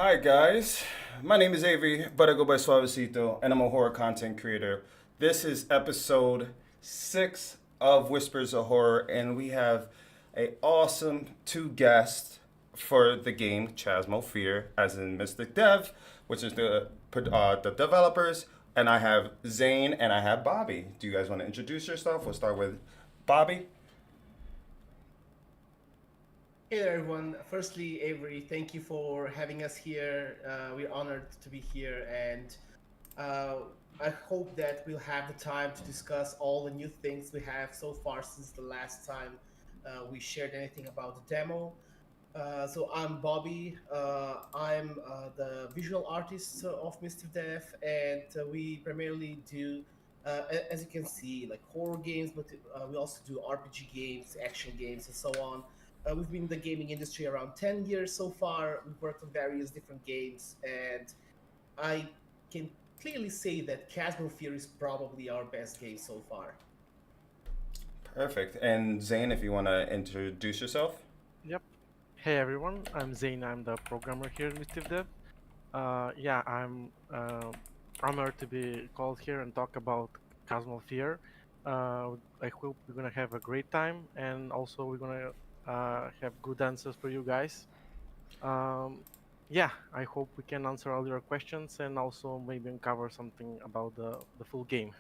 Hi guys, my name is Avery, but I go by Soavecito, and I'm a horror content creator. This is episode 6 of Whispers of Horror, and we have a awesome two guests for the game Chasmal Fear, as in MystivDev, which is the developers, and I have Zane and I have Bobby. Do you guys want to introduce yourself? We'll start with Bobby. Hey there, everyone. Firstly, Avery, thank you for having us here. We're honored to be here, and uh, I hope that we'll have the time to discuss all the new things we have so far since the last time we shared anything about the demo. So I'm Bobby. I'm the visual artist of MystivDev, and we primarily do, as you can see, like horror games, but we also do RPG games, action games, and so on. We've been in the gaming industry around 10 years so far. We've worked on various different games, and I can clearly say that Chasmal Fear is probably our best game so far. Perfect. And Zane, if you want to introduce yourself. Yep. Hey everyone, I'm Zain. I'm the programmer here in MystivDev. Yeah, I'm honored to be called here and talk about Chasmal Fear. I hope we're gonna have a great time, and also we're gonna have good answers for you guys. Um, yeah, I hope we can answer all your questions and also maybe uncover something about the full game.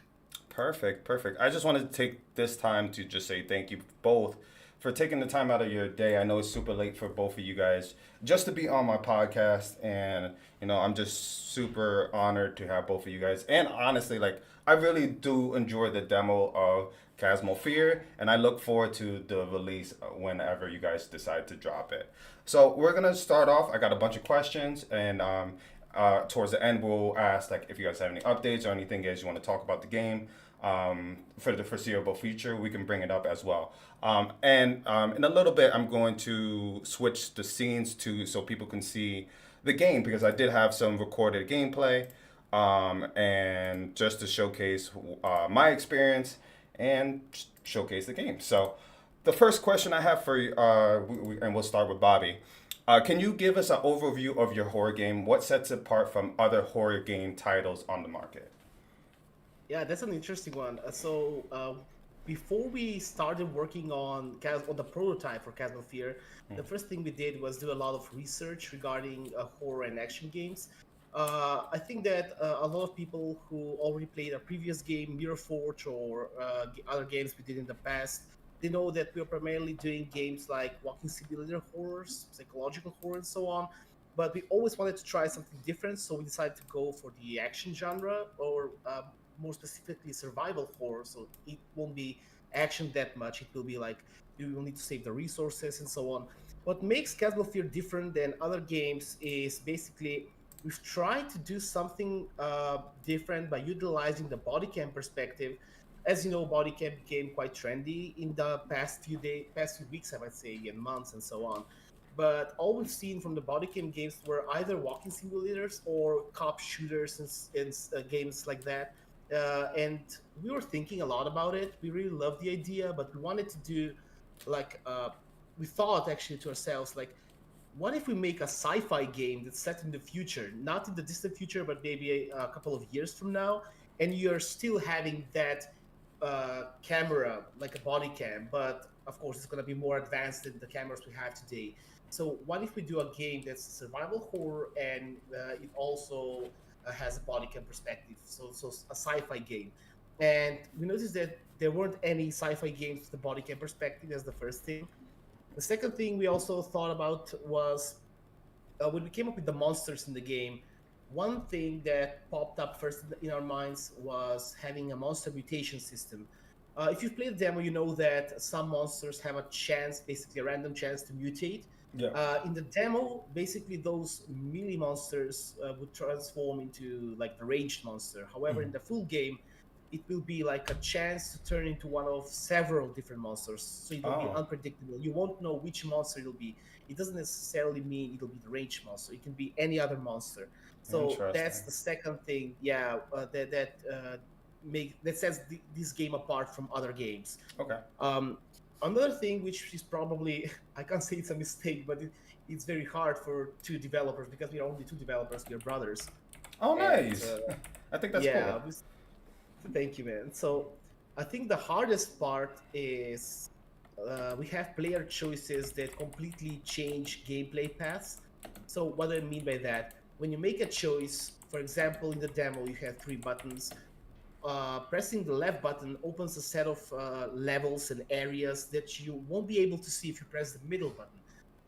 Perfect, perfect. I just wanted to take this time to just say thank you both for taking the time out of your day. I know it's super late for both of you guys just to be on my podcast, and I'm just super honored to have both of you guys. And honestly, like I really do enjoy the demo of Chasmal Fear, and I look forward to the release whenever you guys decide to drop it. So we're gonna start off. I got a bunch of questions, and towards the end, we'll ask like if you guys have any updates or anything guys you want to talk about the game for the foreseeable future. We can bring it up as well. And in a little bit, I'm going to switch the scenes to so people can see the game because I did have some recorded gameplay, and just to showcase my experience and showcase the game. So the first question I have for you, and we'll start with Bobby. Can you give us an overview of your horror game? What sets it apart from other horror game titles on the market? Yeah, that's an interesting one. Before we started working on on the prototype for Chasm Fear, the first thing we did was do a lot of research regarding horror and action games. I think that a lot of people who already played a previous game, Mirror Forge, or other games we did in the past, they know that we are primarily doing games like walking simulator horrors, psychological horror, and so on. But we always wanted to try something different, so we decided to go for the action genre, or more specifically survival horror. So it won't be action that much. It will be like you will need to save the resources and so on. What makes Castle Fear different than other games is basically we've tried to do something different by utilizing the body cam perspective. As you know, body cam became quite trendy in the past few weeks, I might say, and months and so on. But all we've seen from the body cam games were either walking simulators or cop shooters and games like that. And we were thinking a lot about it. We really loved the idea, but we wanted to do like we thought actually to ourselves like, what if we make a sci-fi game that's set in the future, not in the distant future, but maybe a couple of years from now, and you're still having that camera like a body cam, but of course it's going to be more advanced than the cameras we have today. So what if we do a game that's survival horror and it also has a body cam perspective, so a sci-fi game. And we noticed that there weren't any sci-fi games with the body cam perspective as the first thing. The second thing we also thought about was when we came up with the monsters in the game, one thing that popped up first in our minds was having a monster mutation system. If you've played the demo, you know that some monsters have a chance, basically a random chance to mutate. Yeah. In the demo, basically those melee monsters would transform into like the ranged monster. However, in the full game, it will be like a chance to turn into one of several different monsters. So it will be Oh, unpredictable. You won't know which monster it'll be. It doesn't necessarily mean it'll be the ranged monster. It can be any other monster. So interesting. that's the second thing, yeah, that sets this game apart from other games. Okay. Um, Another thing, which is probably I can't say it's a mistake, but it's very hard for two developers because we are only two developers. We are brothers, Oh, and nice. I think that's yeah, cool. thank you, man. So I think the hardest part is we have player choices that completely change gameplay paths. So what do I mean by that? When you make a choice, for example, in the demo, you have three buttons. Pressing the left button opens a set of levels and areas that you won't be able to see if you press the middle button.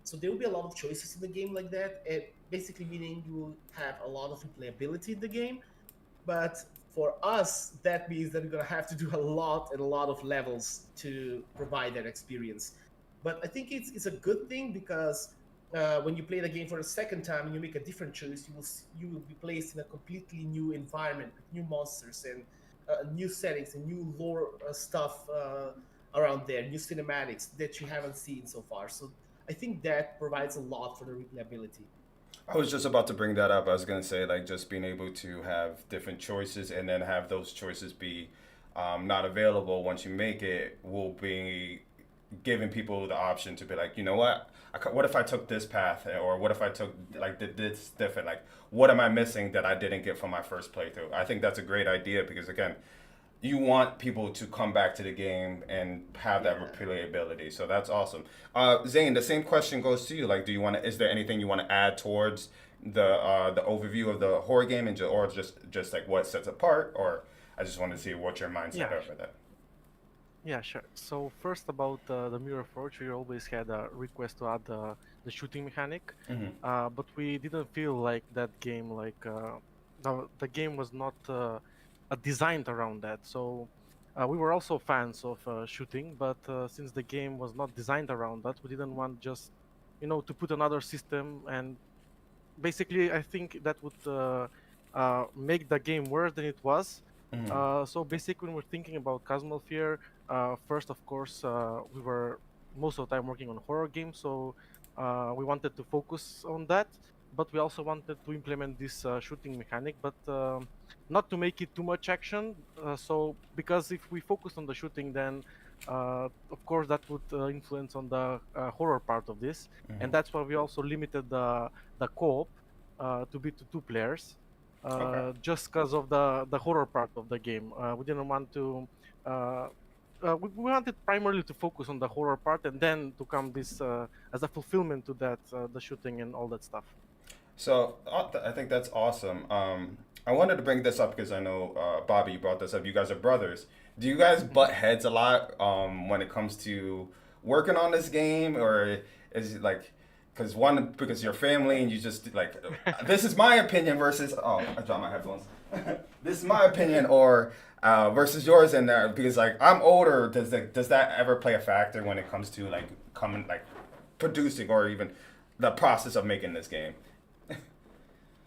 So there will be a lot of choices in the game like that, basically meaning you will have a lot of replayability in the game. But for us, that means that we're gonna have to do a lot and a lot of levels to provide that experience. But I think it's a good thing because when you play the game for a second time and you make a different choice, you will be placed in a completely new environment with new monsters and new settings and new lore stuff around there, new cinematics that you haven't seen so far. So I think that provides a lot for the replayability. I was just about to bring that up. I was gonna say like just being able to have different choices and then have those choices be not available once you make it will be giving people the option to be like, you know what? What if I took this path, or what if I took like did this different? Like, what am I missing that I didn't get from my first playthrough? I think that's a great idea because again, you want people to come back to the game and have that Yeah. replayability. So that's awesome. Zane, the same question goes to you. Like, do you want to? Is there anything you want to add towards the overview of the horror game, and or just like what sets apart? Or I just want to see what your mindset Yeah, over that. yeah, sure. So first about the Mirror Forge, we always had a request to add the shooting mechanic, Mm-hmm. but we didn't feel like that game, like the game was not designed around that. So we were also fans of shooting, but since the game was not designed around that, we didn't want just, to put another system. And basically, I think that would make the game worse than it was. Mm-hmm. So basically, when we're thinking about Chasmal Fear, first, of course, we were most of the time working on horror games, so we wanted to focus on that. But we also wanted to implement this shooting mechanic, but not to make it too much action. So because if we focus on the shooting, then of course that would influence on the horror part of this, Mm-hmm. and that's why we also limited the co-op to be to two players, Okay. just because of the horror part of the game. We didn't want to. Uh, we wanted primarily to focus on the horror part, and then to come this as a fulfillment to that, the shooting and all that stuff. So I think that's awesome. I wanted to bring this up because I know Bobby, you brought this up. You guys are brothers. Do you guys Mhm. butt heads a lot when it comes to working on this game, or is it like because you're family and you just like this is my opinion versus I dropped my headphones. This is my opinion or versus yours, and because like I'm older, does that ever play a factor when it comes to like coming like producing or even the process of making this game?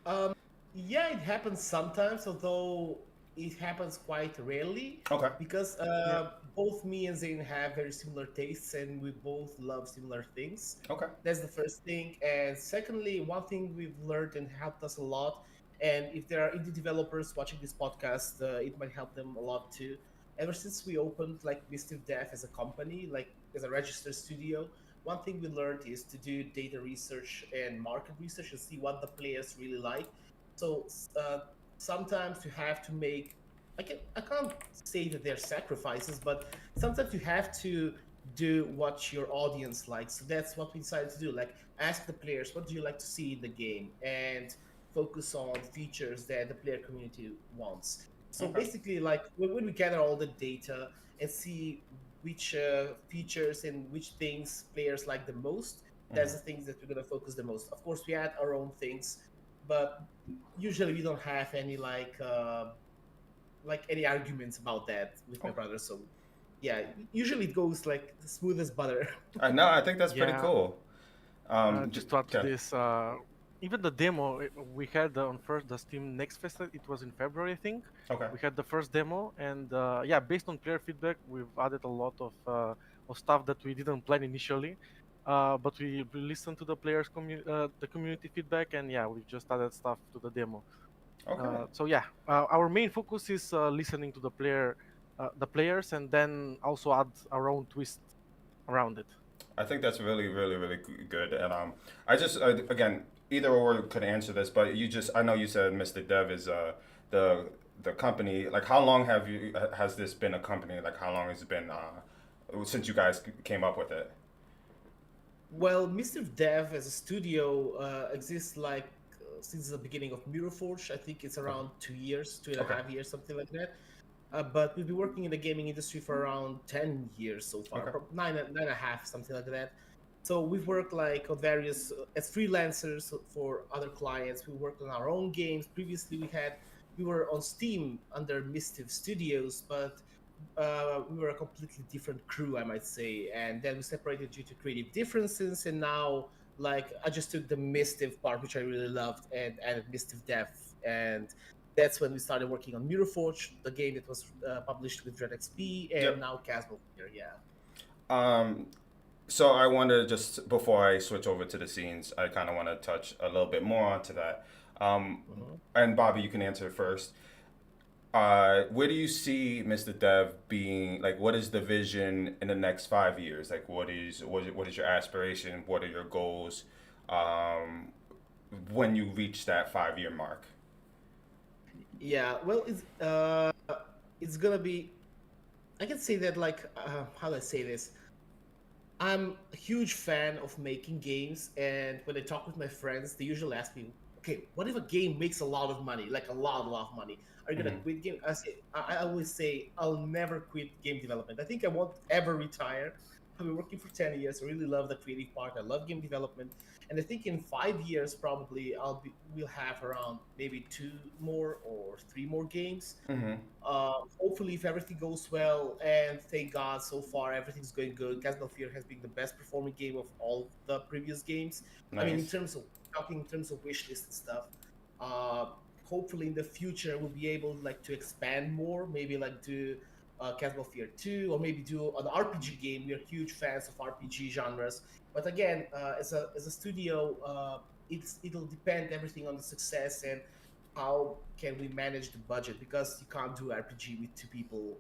Um, yeah, it happens sometimes, although it happens quite rarely Okay. because Yeah. both me and Zayn have very similar tastes and we both love similar things. Okay. That's the first thing. And secondly, one thing we've learned and helped us a lot, and if there are indie developers watching this podcast, it might help them a lot too. Ever since we opened like MystivDev as a company, like as a registered studio, one thing we learned is to do data research and market research and see what the players really like. So sometimes you have to make I can't say that they're sacrifices, but sometimes you have to do what your audience likes. So that's what we decided to do. Like ask the players, what do you like to see in the game, and focus on features that the player community wants. So Okay. basically, like when we gather all the data and see which features and which things players like the most, that's the Mm-hmm. things that we're gonna focus the most. Of course, we add our own things, but usually we don't have any like any arguments about that with my Oh, brother. So yeah, usually it goes like smooth as butter. I know. I think that's pretty Yeah. cool. Just to add to Okay. this, even the demo we had on first the Steam Next Fest, it was in February, I think. Okay. We had the first demo, and yeah, based on player feedback, we've added a lot of stuff that we didn't plan initially. But we listened to the the community feedback, and yeah, we just added stuff to the demo. Okay. So yeah, our main focus is listening to the players, and then also add our own twist. around it. I think that's really, really, really good. And I just again, either or could answer this, but you just I know you said MystivDev is the the company. Like, how long have you has this been a company? Like, how long has it been since you guys came up with it? Well, MystivDev as a studio exists like since the beginning of Mirrorforge. I think it's Okay. around 2 years, two and a Okay. half years, something like that. But we've been working in the gaming industry for around 10 years so far, Okay. nine and a half, something like that. So we've worked like on various as freelancers for other clients. We worked on our own games. Previously, we were on Steam under Mistiv Studios, but we were a completely different crew, I might say. And then we separated due to creative differences. And now, like, I just took the Mistiv part, which I really loved, and added Mistiv Dev. And that's when we started working on Mirrorforge, the game that was published with DreadXP, and Yep. now Chasmal Fear. Yeah. Um, so I want to just before I switch over to the scenes, I kind of want to touch a little bit more onto that. Um, Mhm. and Bobby, you can answer first. Where do you see Mr. Dev being? Like, what is the vision in the next 5 years? Like, what is your aspiration? What are your goals? Um, when you reach that 5 year mark. Yeah. Well, it's gonna be. I can say that like how do I say this? I'm a huge fan of making games, and when I talk with my friends, they usually ask me, "Okay, what if a game makes a lot of money, like a lot of money? Are you gonna Hmm. quit game?" I always say, I'll never quit game development. I think I won't ever retire. I've been working for 10 years. I really love the creative part. I love game development, and I think in 5 years probably we'll have around maybe two more or three more games. Hmm. Hopefully, if everything goes well, and thank God, so far everything's going good. Chasmal Fear has been the best performing game of all the previous games. I mean, in Nice. terms of talking in terms of wish list and stuff. Uh, Hopefully, in the future, we'll be able like to expand more. Maybe like do Chasmal Fear 2, or maybe do an RPG game. We are huge fans of RPG genres. But again, as a studio, it'll depend everything on the success and how can we manage the budget, because you can't do RPG with two people.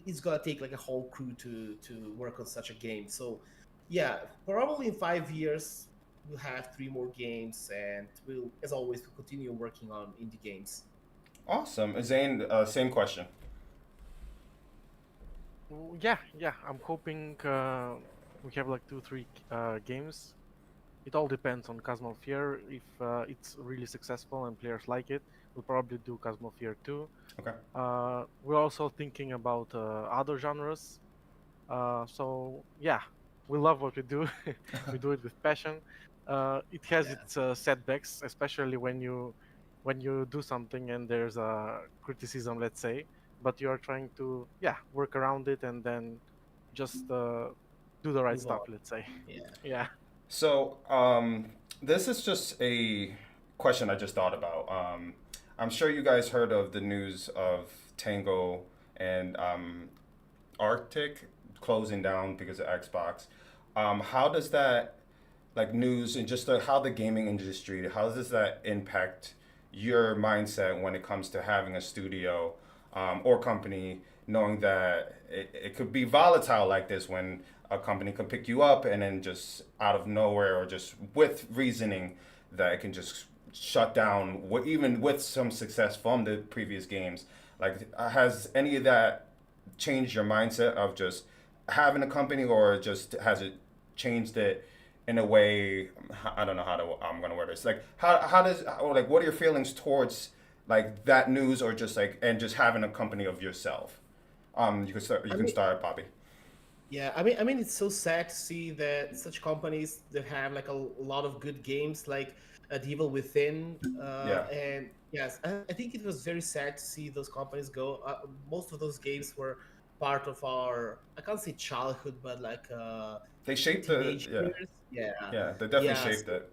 It's gonna take like a whole crew to work on such a game. So yeah, probably in 5 years we'll have three more games, and we'll, as always, we'll continue working on indie games. Awesome. Zane, same question. Yeah, yeah. I'm hoping we have like 2, 3 games. It all depends on Chasmal Fear. If it's really successful and players like it, we'll probably do Chasmal Fear 2. Okay. We're also thinking about other genres. So yeah, we love what we do. We do it with passion. It has Yeah. its setbacks, especially when you do something and there's a criticism, let's say, but you are trying to work around it and then just do the right Move on. stuff, let's say. Yeah. Yeah. So, this is just a question I just thought about. I'm sure you guys heard of the news of Tango and Arctic closing down because of Xbox. How does that, like, news and just how the gaming industry, how does that impact your mindset when it comes to having a studio or company, knowing that it could be volatile like this when a company can pick you up and then just out of nowhere or just with reasoning that it can just shut down, even with some success from the previous games. Like, has any of that changed your mindset of just having a company, or just has it changed it in a way? I don't know how to I'm gonna word this. Like, how does, or like, what are your feelings towards like that news, or just like, and just having a company of yourself? You can start. You I can mean, start, Bobby. yeah, I mean, it's so sad to see that such companies that have like a lot of good games, like The Evil Within, Yeah. and yes, I think it was very sad to see those companies go. Most of those games were part of our, I can't say childhood, but like They shaped the, teenage yeah, years. Yeah, yeah. They definitely yeah. shaped it.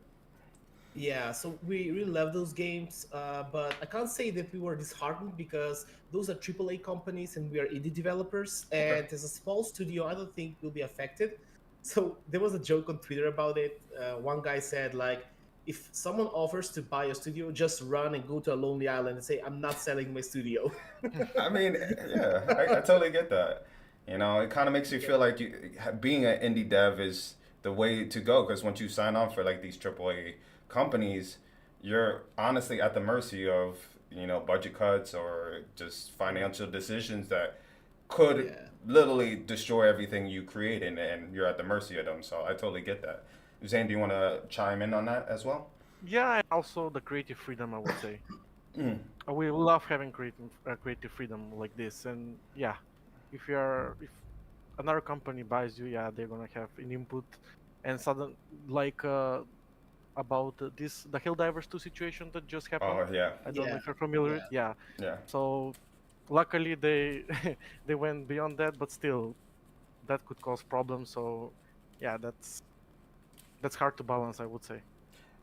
Yeah, so we really love those games, but I can't say that we were disheartened, because those are AAA companies and we are indie developers. Okay. And as a small studio, I don't think we'll be affected. So there was a joke on Twitter about it. One guy said, like, if someone offers to buy a studio, just run and go to a lonely island and say, "I'm not selling my studio." I mean, yeah, I totally get that. You know, it kind of makes you feel like being an indie dev is the way to go because once you sign on for like these AAA companies, you're honestly at the mercy of, you know, budget cuts or just financial decisions that could Yeah. literally destroy everything you create, and you're at the mercy of them. So I totally get that. Zane, do you want to chime in on that as well? Yeah, and also the creative freedom, I would say. Mm. We love having creative freedom like this, and yeah, if another company buys you, yeah, they're gonna have an input, and sudden like about this the Helldivers 2 situation that just happened. Oh yeah, I don't know Yeah. if you're familiar Yeah. with. Yeah, yeah. so luckily they they went beyond that, but still that could cause problems. So yeah, that's hard to balance, I would say.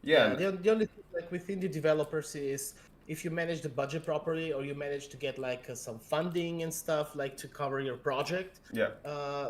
Yeah, Yeah, the only thing like within the developers is if you manage the budget properly or you manage to get like some funding and stuff like to cover your project, yeah. uh,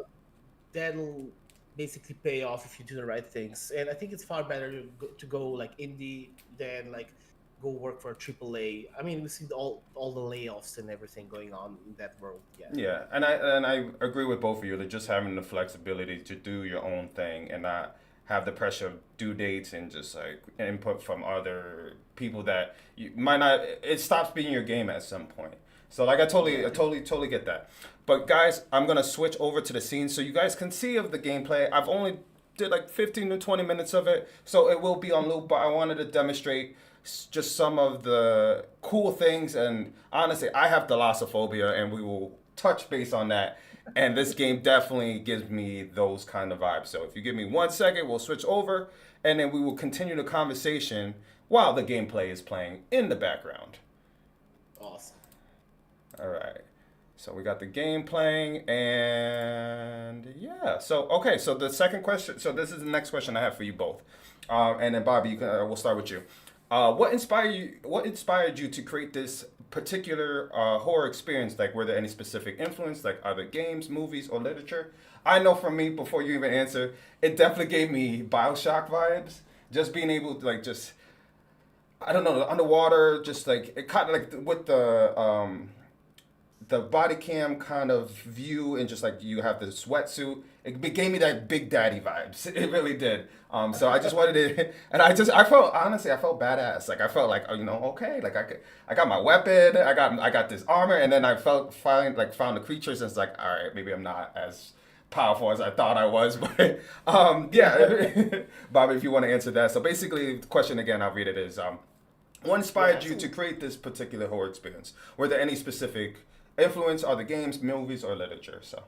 that'll basically pay off if you do the right things. And I think it's far better to go like indie than like go work for a AAA. I mean, we see all the layoffs and everything going on in that world. Yeah. Yeah, and I agree with both of you that just having the flexibility to do your own thing and not have the pressure of due dates and just like input from other people that you might not. It stops being your game at some point. So like Yeah. I totally get that. But guys, I'm gonna switch over to the scene so you guys can see of the gameplay. I've only did like 15 to 20 minutes of it, so it will be on loop. But I wanted to demonstrate just some of the cool things. And honestly, I have thalassophobia, and we will touch base on that. And this game definitely gives me those kind of vibes. So if you give me 1 second, we'll switch over, and then we will continue the conversation while the gameplay is playing in the background. Awesome. All right. So we got the game playing, and yeah. So okay. So the second question. So this is the next question I have for you both, and then Bobby, we'll start with you. What inspired you? What inspired you to create this particular horror experience? Like, were there any specific influence, like other games, movies, or literature? I know for me, before you even answer, it definitely gave me Bioshock vibes. Just being able to like just I don't know, underwater, just like it kind of like with the body cam kind of view and just like you have the sweatsuit. It gave me that Big Daddy vibes. It really did. So I just wanted it, and I felt honestly, I felt badass. Like I felt like you know, okay, like I got my weapon, I got this armor, and then I found the creatures, and it's like, all right, maybe I'm not as powerful as I thought I was, but yeah, Bobby, if you want to answer that. So basically, the question again, I'll read it is, what Yeah, inspired you to absolutely. create this particular horror experience? Were there any specific influence, other games, movies, or literature? So,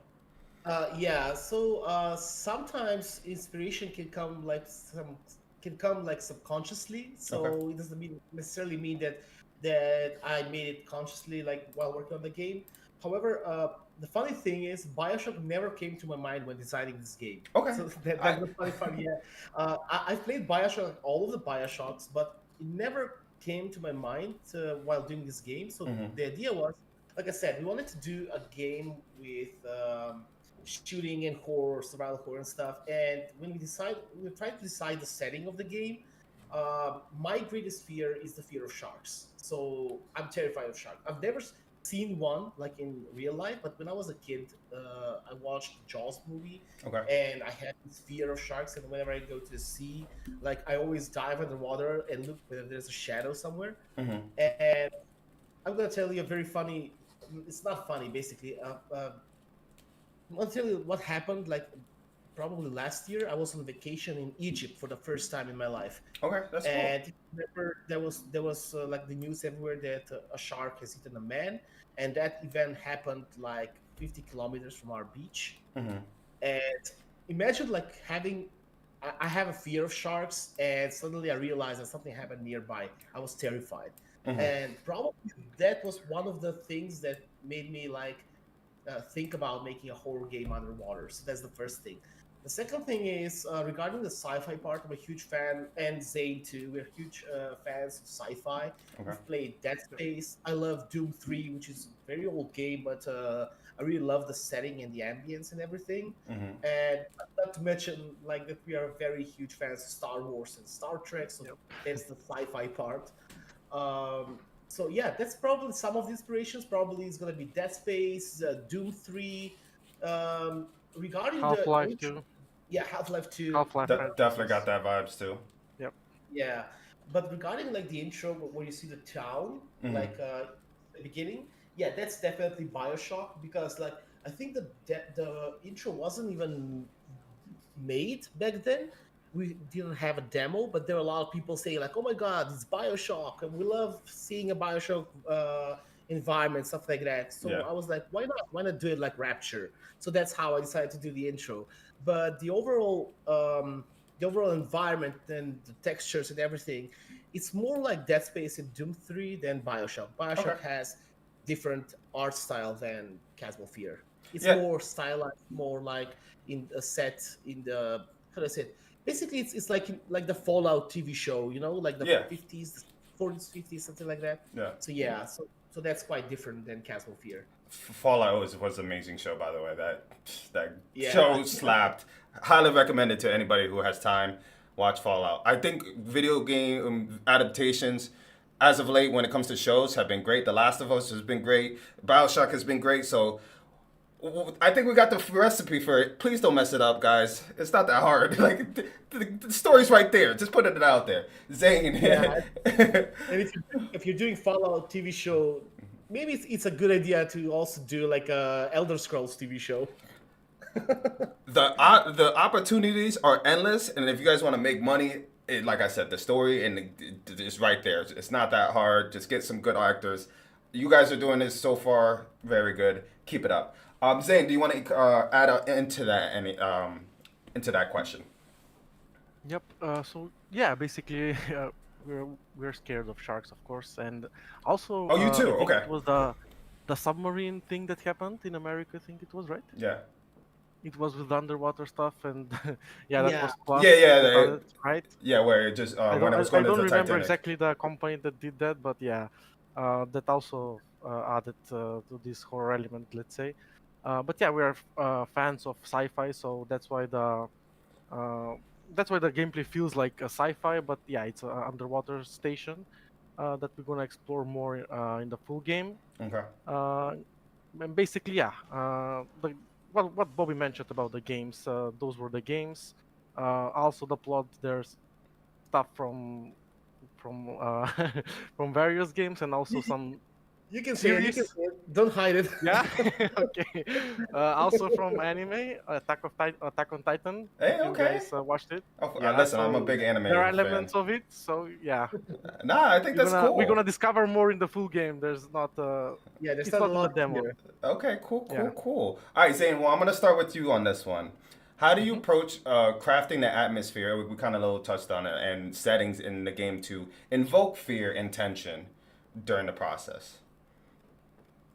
Yeah, so sometimes inspiration can come like subconsciously. okay, So it doesn't necessarily mean that I made it consciously like while working on the game. However, the funny thing is Bioshock never came to my mind when designing this game. okay, So I that's the funny part. Yeah, I've played Bioshock, all of the Bioshocks, but it never came to my mind while doing this game. So mm-hmm, the idea was, like I said, we wanted to do a game with shooting and horror, survival horror and stuff. And when we tried to decide the setting of the game. My greatest fear is the fear of sharks. So I'm terrified of sharks. I've never seen one like in real life, but when I was a kid, I watched the Jaws movie, okay, and I had this fear of sharks. And whenever I go to the sea, like I always dive underwater and look whether there's a shadow somewhere. mm-hmm, And I'm gonna tell you a very funny. It's not funny, basically. I'll tell you what happened. Like probably last year, I was on vacation in Egypt for the first time in my life, okay, that's cool. and remember there was like the news everywhere that a shark has eaten a man, and that event happened like 50 kilometers from our beach. Mm-hmm, And imagine like having. I have a fear of sharks, and suddenly I realized that something happened nearby. I was terrified, mm-hmm, and probably that was one of the things that made me like think about making a horror game underwater. So that's the first thing. The second thing is regarding the sci-fi part. I'm a huge fan, and Zane too. We're huge fans of sci-fi. okay, We've played Dead Space. I love Doom 3, which is a very old game, but I really love the setting and the ambience and everything. mm-hmm, And not to mention like that we are very huge fans of Star Wars and Star Trek. So Yep. there's the sci-fi part. So yeah, that's probably some of the inspirations. Probably is gonna be Dead Space, Doom 3, Regarding the Half-Life intro, 2. yeah, Half-Life 2. Half-Life Definitely got Alyx. that vibes too. Yep. Yeah, but regarding like the intro where you see the town, Hmm. like the beginning, yeah, that's definitely Bioshock because like I think the intro wasn't even made back then. We didn't have a demo, but there were a lot of people saying like, "Oh my God, it's Bioshock, and we love seeing a Bioshock environment, stuff like that." So Yeah. I was like, "Why not? Why not do it like Rapture?" So that's how I decided to do the intro. But the overall environment and the textures and everything, it's more like Dead Space and Doom 3 than Bioshock. Okay. Bioshock has different art style than Chasmal Fear. It's Yeah. more stylized, more like in a set in the how do I say it? Basically, it's like like the Fallout TV show, like the Yeah. 50s, the 40s, 50s, something like that. Yeah. So yeah, so that's quite different than Castle Fear. Fallout was an amazing show, by the way. That Yeah, show slapped. Highly recommended to anybody who has time. Watch Fallout. I think video game adaptations, as of late, when it comes to shows, have been great. The Last of Us has been great. Bioshock has been great. So I think we got the recipe for it. Please don't mess it up, guys. It's not that hard. Like the story's right there. Just putting it out there. Zane. yeah. And if you're doing Fallout TV show, maybe it's a good idea to also do like a Elder Scrolls TV show. The opportunities are endless, and if you guys want to make money, like I said, the story and it's right there. It's not that hard. Just get some good actors. You guys are doing this so far very good. Keep it up. Zane, do you want to add into that into that question? Yep. So yeah, basically, we're we're scared of sharks, of course, and also Oh, you too. I think Okay. it was the submarine thing that happened in America. I think it was right. Yeah. It was with underwater stuff, and yeah, that Yeah, was Plus Yeah. Yeah. that done it, right? Yeah. Where it just when it was I going don't into the remember Titanic. exactly the company that did that, but yeah, that also added to this horror element, let's say. But yeah, we are fans of sci-fi, so uh, that's why the gameplay feels like a sci-fi. But yeah, it's an underwater station that we're gonna explore more in the full game. Okay. Uh, and basically, yeah, what Bobby mentioned about the games, those were the games. Also, the plot. There's stuff from from various games and also you, some you can say it. You can series. say it. Don't hide it. Yeah, okay. Also from anime, Attack on Titan. Hey. If you Okay. guys watched it, Oh, yeah. listen, I'm a So big there are anime fan. elements of it. So yeah, Nah, I think that's we're cool. gonna discover more in the full game. There's not Yeah, there's it's not a not in the lot demo. here. Okay, Yeah. cool. All right, Zane. Well, I'm gonna start with you on this one. How do you hmm approach crafting the atmosphere? We kind of little touched on it, and settings in the game to invoke fear and tension during the process.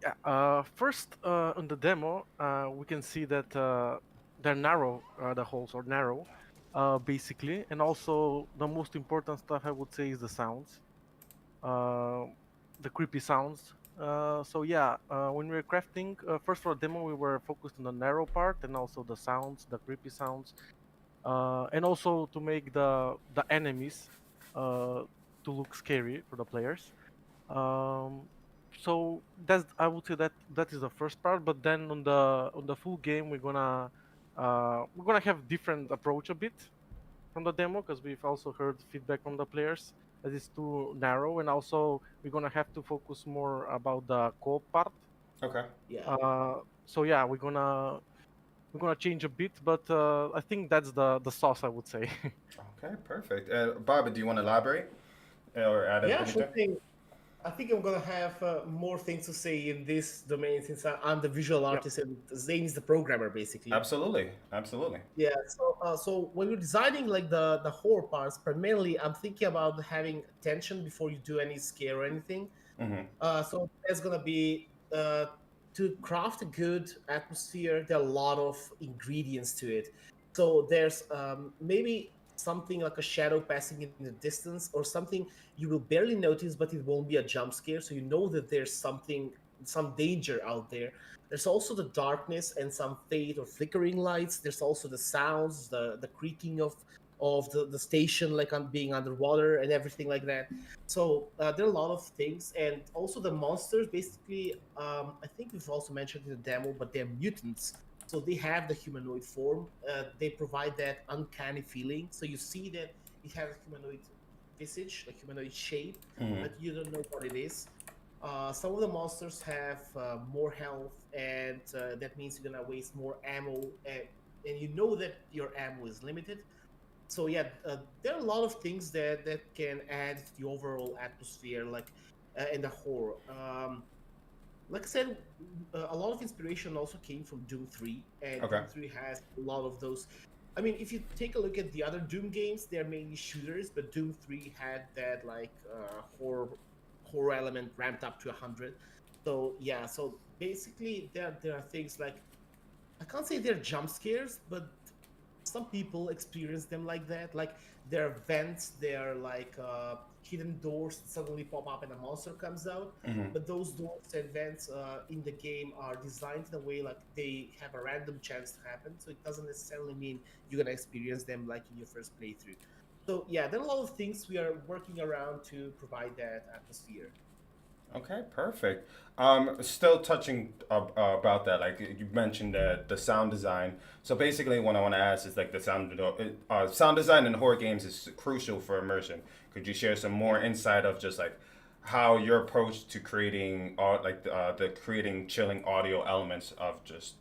Yeah. First, on the demo, we can see that they're narrow. The holes are narrow, basically, and also the most important stuff I would say is the sounds, uh, the creepy sounds. So yeah, when we were crafting, first for the demo, we were focused on the narrow part and also the sounds, the creepy sounds, and also to make the enemies to look scary for the players. Um, so that's I would say that that is the first part. But then on the full game, we're gonna have different approach a bit from the demo because we've also heard feedback from the players that it's too narrow, and also we're gonna have to focus more about the co-op part. Okay. Yeah. Uh, so yeah, we're gonna change a bit, but I think that's the sauce I would say. Okay, perfect. Barbara, do you want to elaborate or add Yeah, sure anything? thing. I think I'm gonna have more things to say in this domain since I'm the visual Yep. artist and Zane is the programmer, basically. Absolutely, absolutely. Yeah. So when you're designing like the horror parts, primarily I'm thinking about having tension before you do any scare or anything. Mm-hmm. So there's gonna be to craft a good atmosphere. There are a lot of ingredients to it. So there's maybe something like a shadow passing in the distance, or something you will barely notice, but it won't be a jump scare. So you know that there's some danger out there. There's also the darkness and some fade or flickering lights. There's also the sounds, the creaking of the station, like on being underwater and everything like that. So there are a lot of things, and also the monsters. Basically, I think we've also mentioned in the demo, but they're mutants. So they have the humanoid form. They provide that uncanny feeling. So you see that it has a humanoid visage, a humanoid shape, Mm-hmm. but you don't know what it is. Some of the monsters have more health, and that means you're gonna waste more ammo, and you know that your ammo is limited. So yeah, there are a lot of things that can add to the overall atmosphere, like and the horror. Like I said, a lot of inspiration also came from Doom 3, and Okay. Doom 3 has a lot of those. I mean, if you take a look at the other Doom games, they're mainly shooters, but Doom 3 had that like horror element ramped up to 100. So yeah, so basically there are things like, I can't say they're jump scares, but some people experience them like that. Like there are vents, there are like hidden doors that suddenly pop up and a monster comes out. Mm-hmm. But those doors and vents in the game are designed in a way like they have a random chance to happen. So it doesn't necessarily mean you're gonna experience them like in your first playthrough. So yeah, there are a lot of things we are working around to provide that atmosphere. Okay, perfect. Still touching about that, like you mentioned the sound design. So basically, what I want to ask is like the sound design in horror games is crucial for immersion. Could you share some more insight of just like how your approach to creating the creating chilling audio elements of just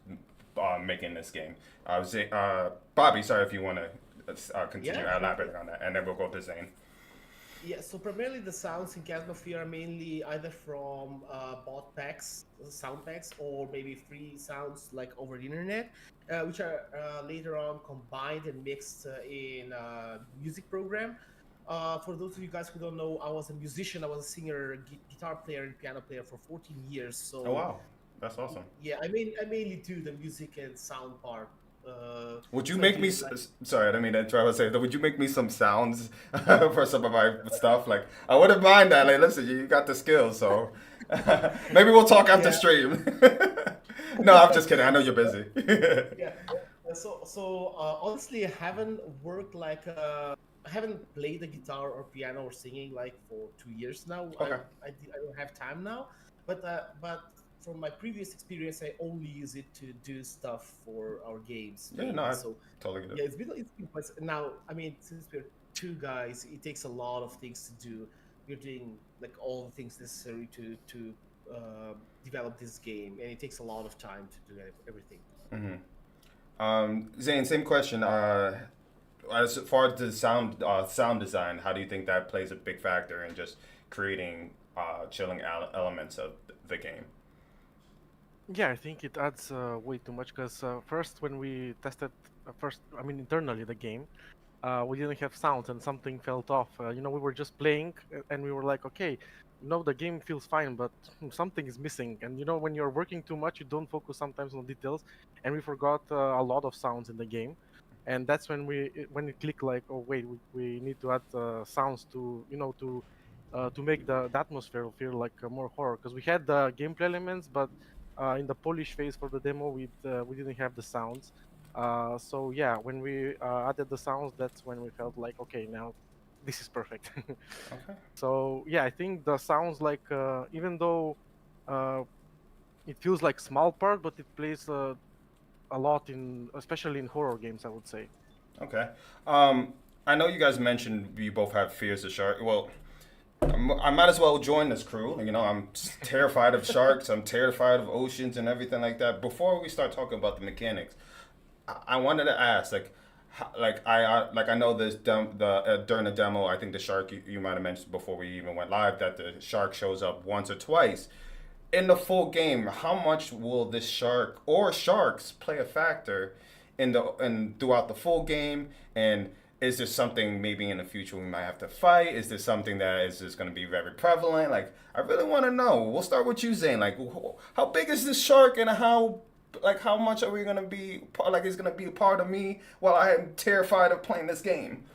making this game? Bobby, sorry if you want to continue Yeah, sure. elaborating on that, and then we'll go to Zane. Yeah, so primarily the sounds in Chasmal Fear are mainly either from bought packs, sound packs, or maybe free sounds like over the internet, which are later on combined and mixed in a music program. For those of you guys who don't know, I was a musician. I was a singer, guitar player, and piano player for 14 years. Oh So wow, that's awesome. yeah, I mainly do the music and sound part. Would you So I make me? do like Sorry, I didn't mean to try to say that. Would you make me some sounds for some of my stuff? Like, I wouldn't mind that. Like, listen, you got the skills, so maybe we'll talk after yeah. stream. No, I'm just kidding. I know you're busy. Yeah. Honestly, I haven't worked like I haven't played the guitar or piano or singing like for 2 years now. Okay. I don't have time now, but from my previous experience, I only use it to do stuff for our games Yeah, no, mainly. I So totally get yeah, it. it's been quite now. I mean, since we're two guys, it takes a lot of things to do. We're doing like all the things necessary to develop this game, and it takes a lot of time to do everything. Zane, same question. As far as the sound design, how do you think that plays a big factor in just creating chilling elements of the game? Yeah, I think it adds way too much because first when we tested I mean internally the game, we didn't have sounds and something felt off. We were just playing and we were like, okay, the game feels fine, but something is missing. And when you're working too much, you don't focus sometimes on details, and we forgot a lot of sounds in the game. And that's when it clicked like, oh wait, we need to add sounds to make the atmosphere feel like more horror because we had the gameplay elements, but in the polish phase for the demo we didn't have the sounds. So yeah, when we added the sounds, that's when we felt like, okay, now this is perfect. Okay. So yeah, I think the sounds like even though uh, it feels like small part, but it plays a lot especially in horror games, I would say. Okay. I know you guys mentioned you both have fears of shark. Well, I might as well join this crew. I'm terrified of sharks. I'm terrified of oceans and everything like that. Before we start talking about the mechanics, I wanted to ask, like I know this during the demo, I think the shark you might have mentioned before we even went live that the shark shows up once or twice. In the full game, how much will this shark or sharks play a factor throughout the full game? And is there something maybe in the future we might have to fight? Is there something that is just going to be very prevalent? Like, I really want to know. We'll start with you, Zane. Like, how big is this shark, and how much are we going to be like? Is going to be a part of me while I am terrified of playing this game?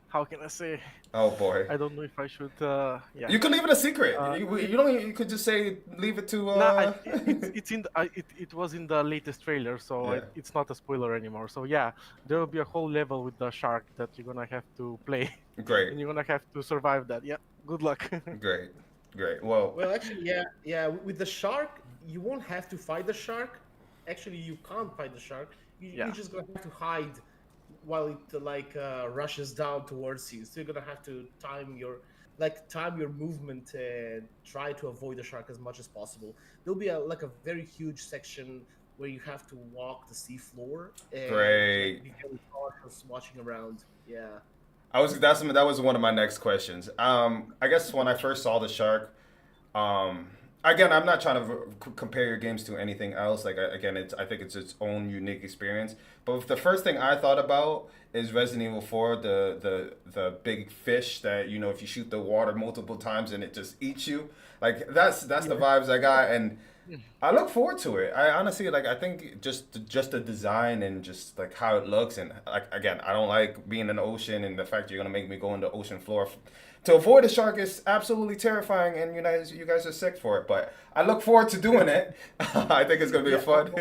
How can I say? Oh boy. I don't know if I should. Yeah. You could leave it a secret. Uh, You don't. You could just say leave it to. No, it's in it was in the latest trailer, so Yeah. it's not a spoiler anymore. So yeah, there will be a whole level with the shark that you're gonna have to play, Great. and you're gonna have to survive that. Yeah, good luck. Great. Great. Well. Well, actually, yeah, yeah. With the shark, you won't have to fight the shark. Actually, you can't fight the shark. You're Yeah. just gonna have to hide while it rushes down towards you. So you're gonna have to time your movement and try to avoid the shark as much as possible. There'll be a very huge section where you have to walk the sea floor and Great. be very cautious watching around. Yeah. That was one of my next questions. I guess when I first saw the shark, um, again, I'm not trying to compare your games to anything else. Like again, I think it's its own unique experience. But the first thing I thought about is Resident Evil 4, the big fish that if you shoot the water multiple times and it just eats you. Like that's the Yeah. vibes I got, and I look forward to it. I honestly I think just the design and just like how it looks, and like again, I don't like being in the ocean, and the fact you're gonna make me go in the ocean floor to avoid a shark is absolutely terrifying, and you guys are sick for it. But I look forward to doing it. I think it's gonna be a Yeah, fun.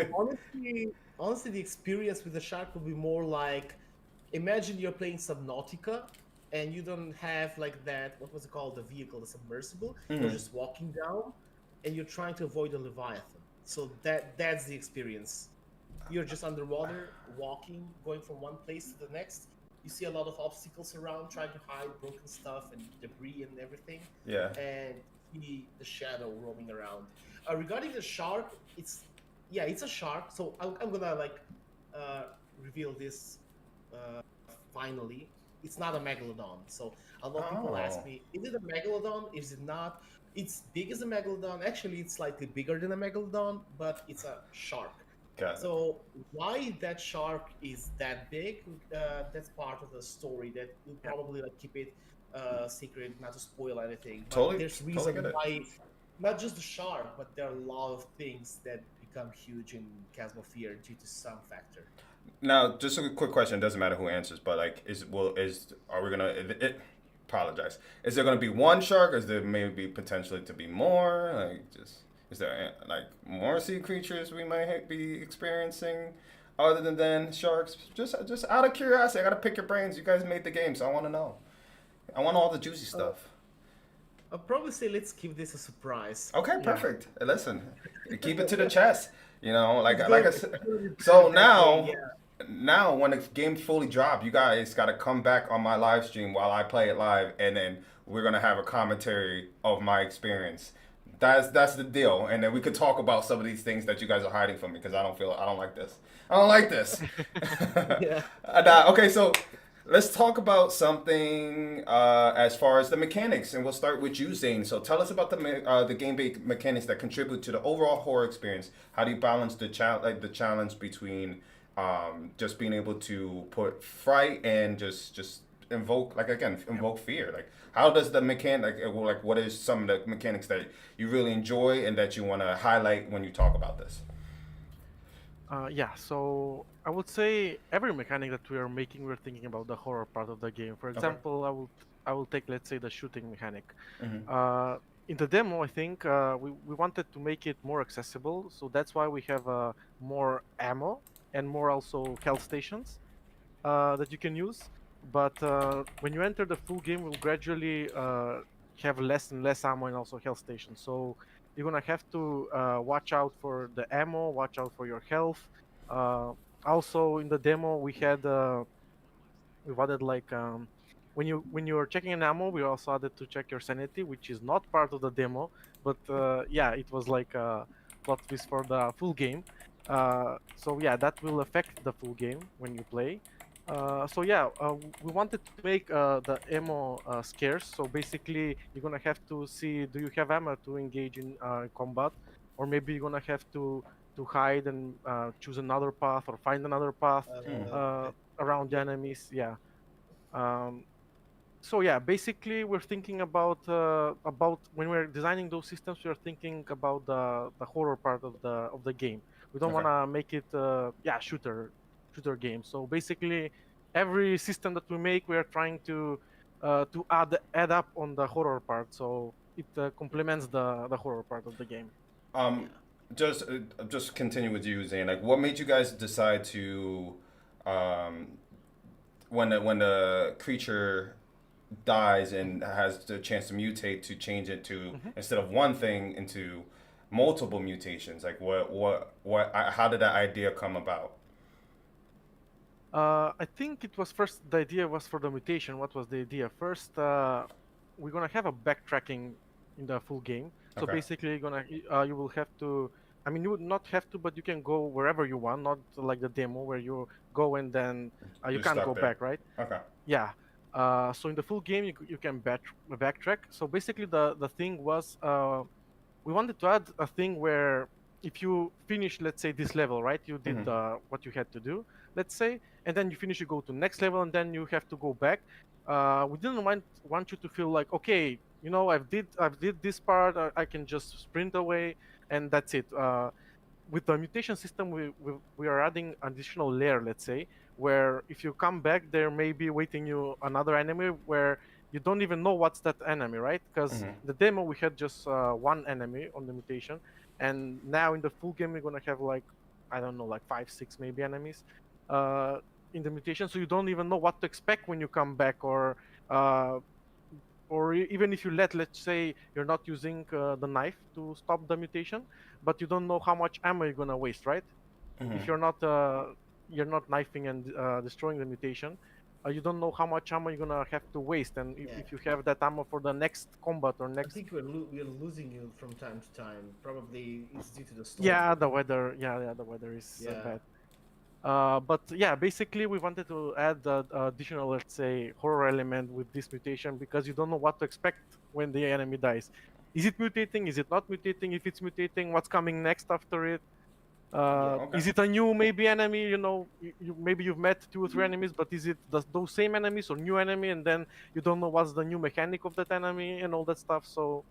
honestly, the experience with the shark will be more like, imagine you're playing Subnautica and you don't have like that, what was it called, the vehicle, the submersible. You're Mhm. just walking down and you're trying to avoid a leviathan. So that's the experience. You're just underwater, walking, going from one place to the next. You see a lot of obstacles around, trying to hide broken stuff and debris and everything, Yeah. and see the shadow roaming around. Regarding the shark, it's a shark. So I'm gonna uh, reveal this uh, finally. It's not a megalodon. So a lot of people ask Oh, me, is it a megalodon? Is it not? It's big as a megalodon. Actually, it's slightly bigger than a megalodon, but it's a shark. got it. So why that shark is that big? That's part of the story that we'll Yeah. probably keep it secret, not to spoil anything. But Totally, there's totally reason get it. why, not just the shark, but there are a lot of things that become huge in Chasmal Fear due to some factor. Now, just a quick question. It doesn't matter who answers, but like, are we gonna? Apologize. Is there gonna be one shark? Or is there maybe potentially to be more? Like, is there like more sea creatures we might be experiencing other than sharks? Just out of curiosity, I gotta pick your brains. You guys made the game, so I want to know. I want all the juicy Uh, stuff. I'll probably say let's keep this a surprise. Okay, Yeah. perfect. Listen, keep it to the chest. Like I It's said. gonna be So that way, now, yeah. now when the game fully dropped, you guys got to come back on my live stream while I play it live, and then we're gonna have a commentary of my experience. That's the deal, and then we could talk about some of these things that you guys are hiding from me because I don't like this. I don't like this. Yeah. Okay, so let's talk about something as far as the mechanics, and we'll start with you, Zane. So tell us about the game-based mechanics that contribute to the overall horror experience. How do you balance the challenge between just being able to put fright and just invoke invoke fear? Like how does the mechanic like what is some of the mechanics that you really enjoy and that you want to highlight when you talk about this? Yeah, so I would say every mechanic that we are making, we're thinking about the horror part of the game. For Okay. example, I will take, let's say, the shooting mechanic. Hmm. Uh, in the demo, I think we wanted to make it more accessible, so that's why we have more ammo and more also health stations that you can use. But when you enter the full game, we'll gradually have less and less ammo and also health stations. So you're gonna have to watch out for the ammo, watch out for your health. Uh, Also, in the demo, we've added like when you're checking an ammo, we also added to check your sanity, which is not part of the demo. But yeah, it was like a plot twist for the full game. So yeah, that will affect the full game when you play. So yeah, we wanted to make the ammo scarce. So basically, you're gonna have to see, do you have ammo to engage in combat, or maybe you're gonna have to hide and choose another path or find another path uh, Okay. around the Yeah. enemies. Yeah. Um, so yeah, basically we're thinking about when we're designing those systems, we're thinking about the horror part of the game. We don't Okay. want to make it yeah shooter game. So basically, every system that we make, we are trying to add up on the horror part, so it complements the horror part of the game. Um, Yeah. just continue with you, Zane. Like, what made you guys decide to, um, when the creature dies and has the chance to mutate, to change it to Mhm. instead of one thing into multiple mutations? Like how did that idea come about? I think it was first the idea was for the mutation. What was the idea? First, we're gonna have a backtracking in the full game. So Okay. basically, you will have to. I mean, you would not have to, but you can go wherever you want, not like the demo where you go and then you You're can't stuck go there. back, right? Okay. Yeah. So in the full game, you can backtrack. So basically, the thing was we wanted to add a thing where if you finish, let's say, this level, right, you did Mm-hmm. what you had to do, let's say, and then you finish, you go to next level, and then you have to go back. We didn't want you to feel like, okay, I've did this part, I can just sprint away and that's it. With the mutation system, we are adding additional layer, let's say, where if you come back, there may be waiting you another enemy where you don't even know what's that enemy, right? Because Mm-hmm. the demo we had just one enemy on the mutation, and now in the full game we're gonna have like, I don't know, like 5 6 maybe enemies uh in the mutation, so you don't even know what to expect when you come back, uh even if let's say you're not using the knife to stop the mutation, but you don't know how much ammo you're gonna waste, right? Mm-hmm. If you're not knifing and destroying the mutation, you don't know how much ammo you're gonna have to waste, and Yeah. if you have that ammo for the next combat or I next. think we're losing you from time to time. Probably it's due to the storm. Yeah, the weather. Yeah, the weather is Yeah. bad. But yeah, basically we wanted to add the additional, let's say, horror element with this mutation, because you don't know what to expect when the enemy dies. Is it mutating? Is it not mutating? If it's mutating, what's coming next after it? Yeah. Okay. Is it a new maybe enemy? Maybe you've met 2 or 3 enemies, but is it those same enemies or new enemy? And then you don't know what's the new mechanic of that enemy and all that stuff. So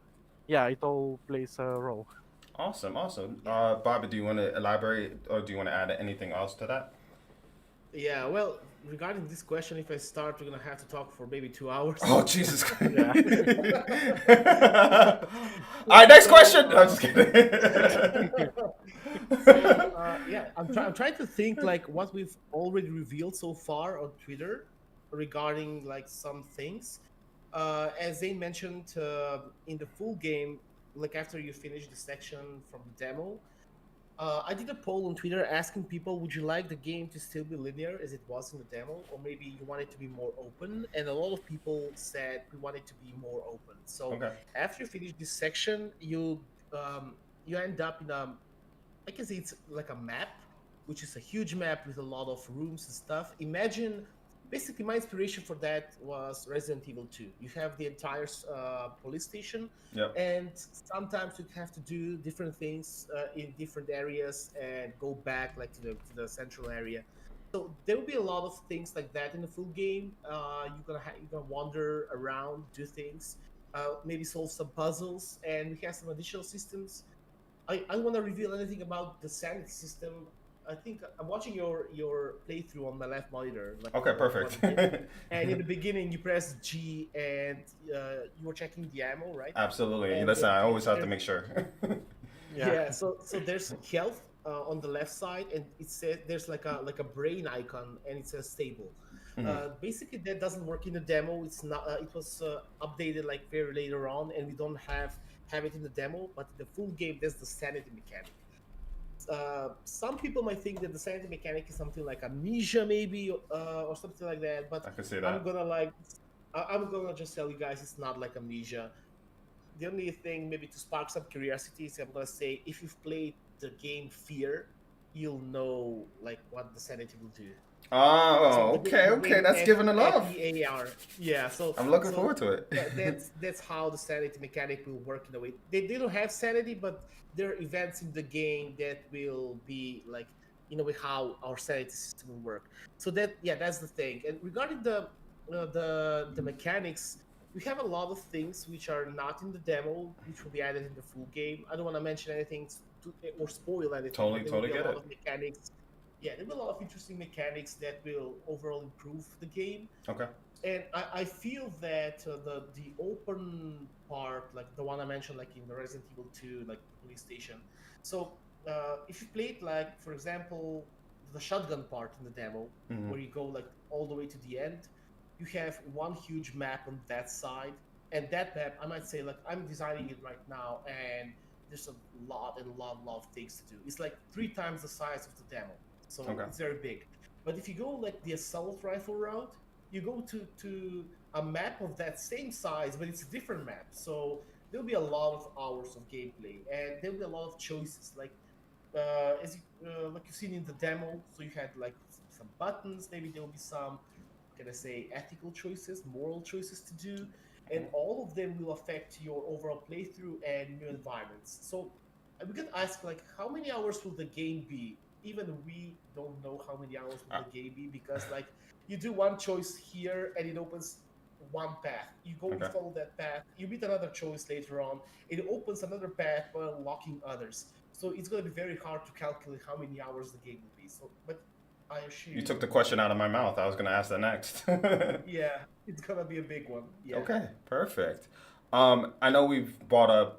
yeah, it all plays a role. Awesome. Awesome. Yeah. Bobby, do you want to elaborate or do you want to add anything else to that? Yeah. Well, regarding this question, if I start, we're gonna have to talk for maybe 2 hours. Oh, Jesus Christ. Yeah. All right, next So, question. No, I'm just kidding. yeah, I'm trying to think like what we've already revealed so far on Twitter regarding like some things. As they mentioned in the full game, like after you finish the section from the demo, I did a poll on Twitter asking people, would you like the game to still be linear as it was in the demo, or maybe you want it to be more open? And a lot of people said we want it to be more open. So Okay. after you finish this section, you end up in a, I can say it's like a map, which is a huge map with a lot of rooms and stuff. Imagine, basically, my inspiration for that was Resident Evil 2. You have the entire police station, Yep. and sometimes you have to do different things in different areas and go back like to the central area. So there will be a lot of things like that in the full game. You're gonna wander around, do things, maybe solve some puzzles, and we have some additional systems. I don't want to reveal anything about the sanity system. I think I'm watching your playthrough on my left monitor, like Okay, the one perfect. you did. And in the beginning, you press G and you were checking the ammo, right? Absolutely. And Listen, I always have to there's make sure. Yeah. yeah, so there's health on the left side, and it says there's like a brain icon, and it says stable. Mhm. Basically, that doesn't work in the demo. It's not. It was updated like very later on, and we don't have it in the demo. But in the full game, there's the sanity mechanic. Some people might think that the sanity mechanic is something like amnesia, maybe, or something like that. But I can see I'm that. gonna like, I'm gonna just tell you guys, it's not like amnesia. The only thing maybe to spark some curiosity is I'm gonna say if you've played the game Fear, you'll know like what the sanity will do. So Oh, the okay, okay. game That's giving a love. FEAR. Yeah, so I'm looking so forward to it. that's how the sanity mechanic will work in a way. They don't have sanity, but there are events in the game that will be like in a way how our sanity system will work. So that's the thing. And regarding the mechanics, we have a lot of things which are not in the demo, which will be added in the full game. I don't want to mention anything or spoil anything, Totally, but there will totally be a get lot it. of mechanics. Yeah, there will be a lot of interesting mechanics that will overall improve the game. Okay. And I feel that the open part, like the one I mentioned, like in the Resident Evil 2, like the police station. So if you played, like, for example, the shotgun part in the demo, Hmm. where you go like all the way to the end, you have one huge map on that side. And that map, I might say, like, I'm designing it right now, and there's a lot of things to do. It's like 3 times the size of the demo, so Okay. it's very big. But if you go like the assault rifle route, you go to a map of that same size, but it's a different map. So there'll be a lot of hours of gameplay, and there'll be a lot of choices. Like you've seen in the demo, so you had like some buttons. Maybe there'll be some, can I say, ethical choices, moral choices to do, and all of them will affect your overall playthrough and new environments. So we could ask like, how many hours will the game be? Even we don't know how many hours will Uh, the game be, because like you do one choice here and it opens one path. You go okay. follow that path. You meet another choice later on. It opens another path while unlocking others. So it's going to be very hard to calculate how many hours the game will be. So, but I assure You you, took the question out of my mouth. I was going to ask that next. yeah, it's gonna be a big one. Yeah. Okay, perfect. I know we've brought up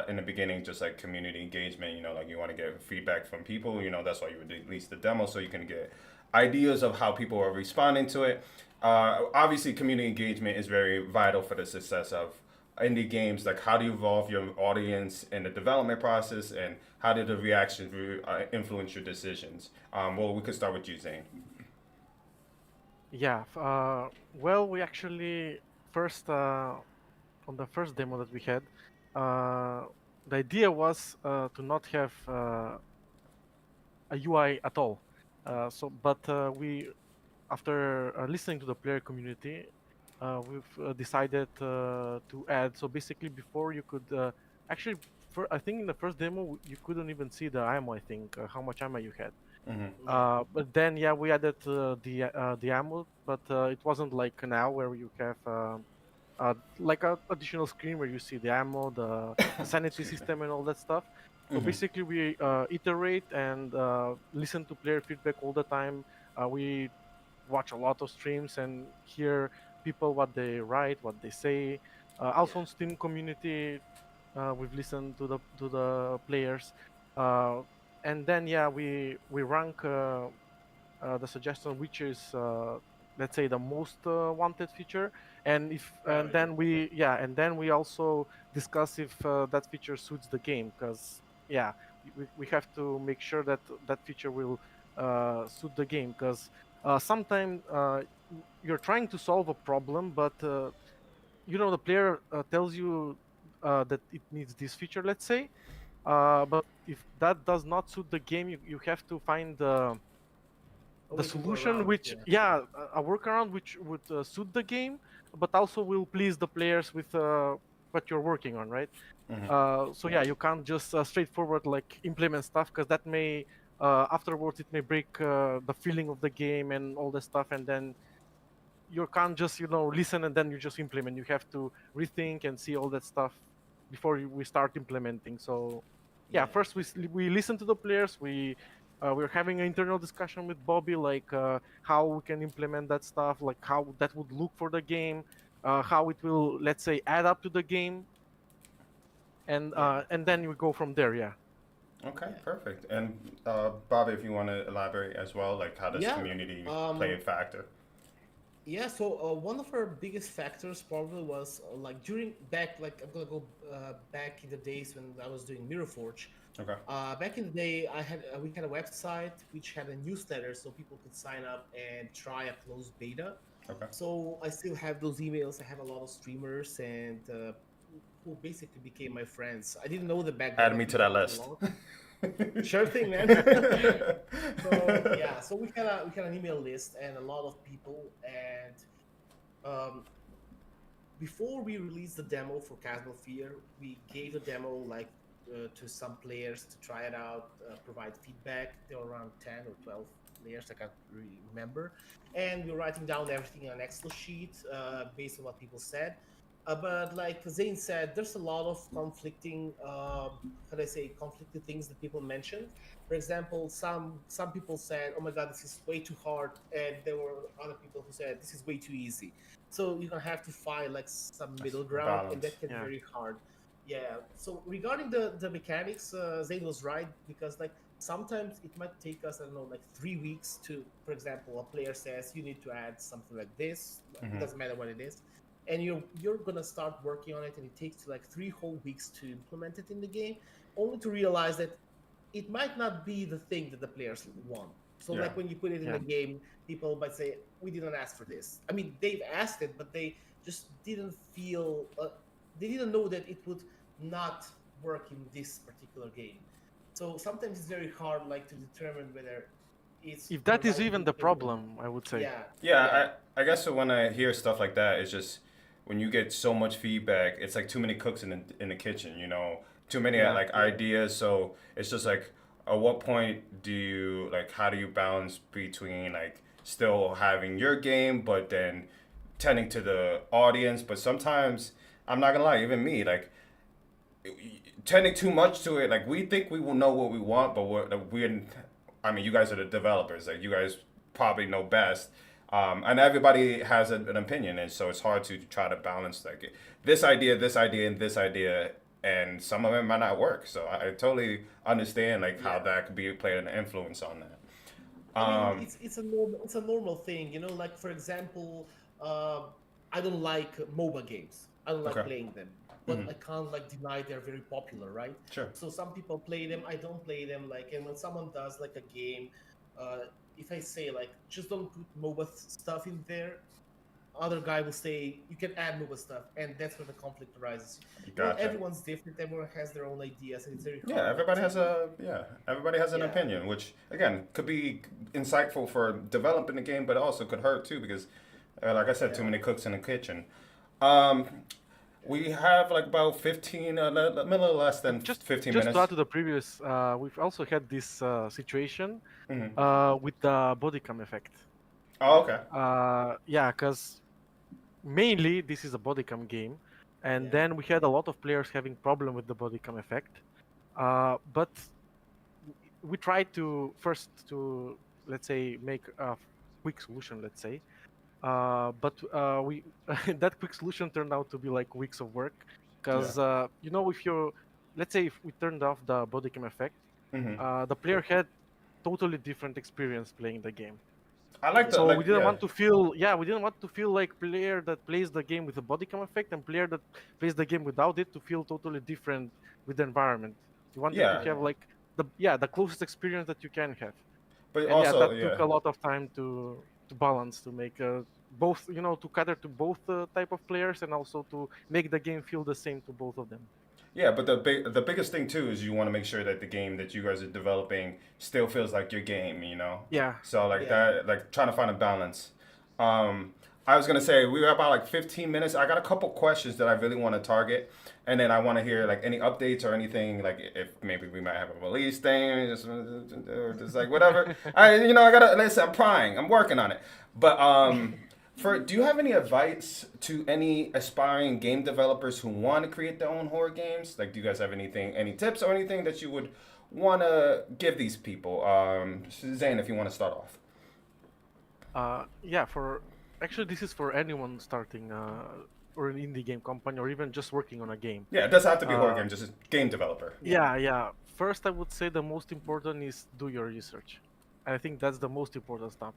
in the beginning just like community engagement, like you want to get feedback from people, that's why you would release the demo so you can get ideas of how people are responding to it. Obviously, community engagement is very vital for the success of indie games. Like, how do you involve your audience in the development process, and how did the reactions influence your decisions? Well, we could start with you, Zane. Yeah. Well, we actually first on the first demo that we had, uh, the idea was to not have a UI at all. But we, after listening to the player community, we've decided to add. So basically, before you could actually, I think in the first demo you couldn't even see the ammo. I think how much ammo you had. Yeah. But then yeah, we added the ammo, but it wasn't like now where you have like a additional screen where you see the ammo, the sanity Excuse me. system, and all that stuff. So Hmm. basically, we iterate and listen to player feedback all the time. We watch a lot of streams and hear people what they write, what they say. Also Yeah. on Steam community, we've listened to the players, uh, and then yeah, we rank the suggestion which is let's say the most wanted feature, and Priority. then we yeah, and then we also discuss if that feature suits the game, because yeah, we have to make sure that that feature will suit the game, because sometimes you're trying to solve a problem, but the player tells you that it needs this feature, let's say, but if that does not suit the game, you have to find A the way to go solution around it. which Yeah. yeah, a workaround which would suit the game, but also will please the players with what you're working on, right? Hmm. So yeah, you can't just straightforward like implement stuff, because that may afterwards it may break the feeling of the game and all the stuff, and then you can't just listen and then you just implement. You have to rethink and see all that stuff before we start implementing. So yeah, Yeah. first we listen to the players. We're having an internal discussion with Bobby, like how we can implement that stuff, like how that would look for the game, how it will, let's say, add up to the game, Yeah. and then we go from there. Yeah. Okay, Yeah. perfect. And Bobby, if you want to elaborate as well, like how does Yeah. community play a Um, factor? Yeah, so one of our biggest factors probably was like during back, like I'm gonna go back in the days when I was doing Mirror Forge. Okay. Back in the day, we had a website which had a newsletter, so people could sign up and try a closed beta. Okay. So I still have those emails. I have a lot of streamers and who basically became my friends. I didn't know them back then, Add but me we to that talked a list. lot. Sure thing, man. So yeah, so we had an email list and a lot of people, and um, before we released the demo for Chasmal Fear, we gave the demo like to some players to try it out, provide feedback. There were around 10 or 12 players, I can't really remember. And we were writing down everything on an Excel sheet based on what people said. But like Zane said, there's a lot of conflicting, how do I say, conflicting things that people mentioned. For example, some people said, "Oh my God, this is way too hard," and there were other people who said, "This is way too easy." So you're gonna have to find like some That's middle a ground, and balance. that can be Yeah. very hard. Yeah. So regarding the mechanics, Zayn was right, because like sometimes it might take us, I don't know, like 3 weeks to, for example, a player says you need to add something like this. It Hmm. doesn't matter what it is, and you're gonna start working on it, and it takes you like 3 whole weeks to implement it in the game. only to realize that it might not be the thing that the players want. So Yeah. like when you put it in Yeah. the game, people might say, "We didn't ask for this." I mean, they've asked it, but they just didn't feel. They didn't know that it would not work in this particular game. So sometimes it's very hard, like, to determine whether it's If the that is right even thing the to do. problem, I would say. Yeah, yeah, Yeah, I guess when I hear stuff like that, it's just when you get so much feedback, it's like too many cooks in the kitchen, you know, too many Yeah. like ideas. So it's just like, at what point do you like, how do you balance between like still having your game, but then tending to the audience? But sometimes I'm not gonna lie, even me, like tending too much to it, like we think we will know what we want, but we're I mean, you guys are the developers, like you guys probably know best. And everybody has an opinion, and so it's hard to try to balance like this idea, and this idea, and some of it might not work. So I totally understand like how yeah. that could be played an influence on that. I mean, it's a normal thing, you know. Like for example, I don't like MOBA games. I don't like Okay. playing them, but Hmm. I can't like deny they're very popular, right? Sure. So some people play them. I don't play them. Like, and when someone does like a game, uh, if I say like just don't put MOBA stuff in there, other guy will say you can add MOBA stuff, and that's where the conflict arises. You know, Gotcha. everyone's different. Everyone has their own ideas, and it's very Yeah, hard like everybody has to. a everybody has an Yeah, opinion, which again could be insightful for developing the game, but also could hurt too because, like I said, too yeah, many cooks in the kitchen. Um, we have like about 15, a little less than Just 15 just to add minutes. to the previous, we've also had this situation Hmm. with the body cam effect. Oh, okay. Yeah, because mainly this is a body cam game, and yeah, then we had a lot of players having problem with the body cam effect. But we tried to first to, let's say, make a quick solution, let's say. But we that quick solution turned out to be like weeks of work, Yeah. because you know, if you, let's say, if we turned off the body cam effect, Hmm. the player had totally different experience playing the game. I like the So like we didn't yeah want to feel, yeah, we didn't want to feel like player that plays the game with a body cam effect and player that plays the game without it to feel totally different with the environment. We wanted to yeah, have yeah. like the closest experience that you can have. but And yeah, also that took yeah. a lot of time to balance, to make both, you know, to cater to both type of players and also to make the game feel the same to both of them. Yeah, but the biggest thing too is you want to make sure that the game that you guys are developing still feels like your game, you know. Yeah. So like Yeah. that, like trying to find a balance. I was gonna say we were about like 15 minutes. I got a couple questions that I really want to target, and then I want to hear like any updates or anything, like if maybe we might have a release thing, or just like whatever. I gotta listen. I'm prying. I'm working on it. But do you have any advice to any aspiring game developers who want to create their own horror games? Like, do you guys have any tips or anything that you would want to give these people? Zane, if you want to start off. Yeah, for actually this is for anyone starting or an indie game company or even just working on a game. Yeah, it doesn't have to be a horror Uh, game, just a game developer. Yeah. yeah. First, I would say the most important is do your research. I think that's the most important stuff.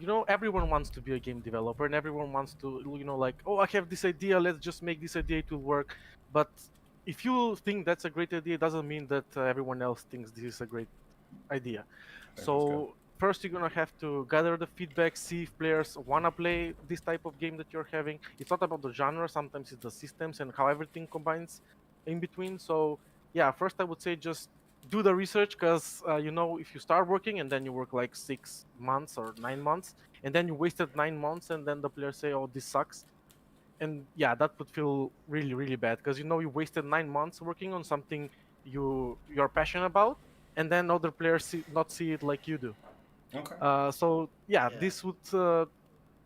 You know, everyone wants to be a game developer, and everyone wants to, you know, like, oh, I have this idea, let's just make this idea, it will work. But if you think that's a great idea, it doesn't mean that everyone else thinks this is a great idea. I think that's good. So first, you're gonna have to gather the feedback, see if players wanna play this type of game that you're having. It's not about the genre; sometimes it's the systems and how everything combines in between. So yeah, first I would say just do the research, because you know, if you start working and then you work like 6 months or 9 months, and then you wasted 9 months, and then the players say, "Oh, this sucks," and yeah, that would feel really really bad, because you know you wasted 9 months working on something you're passionate about, and then other players not see it like you do. Okay. So yeah, Yeah. this would,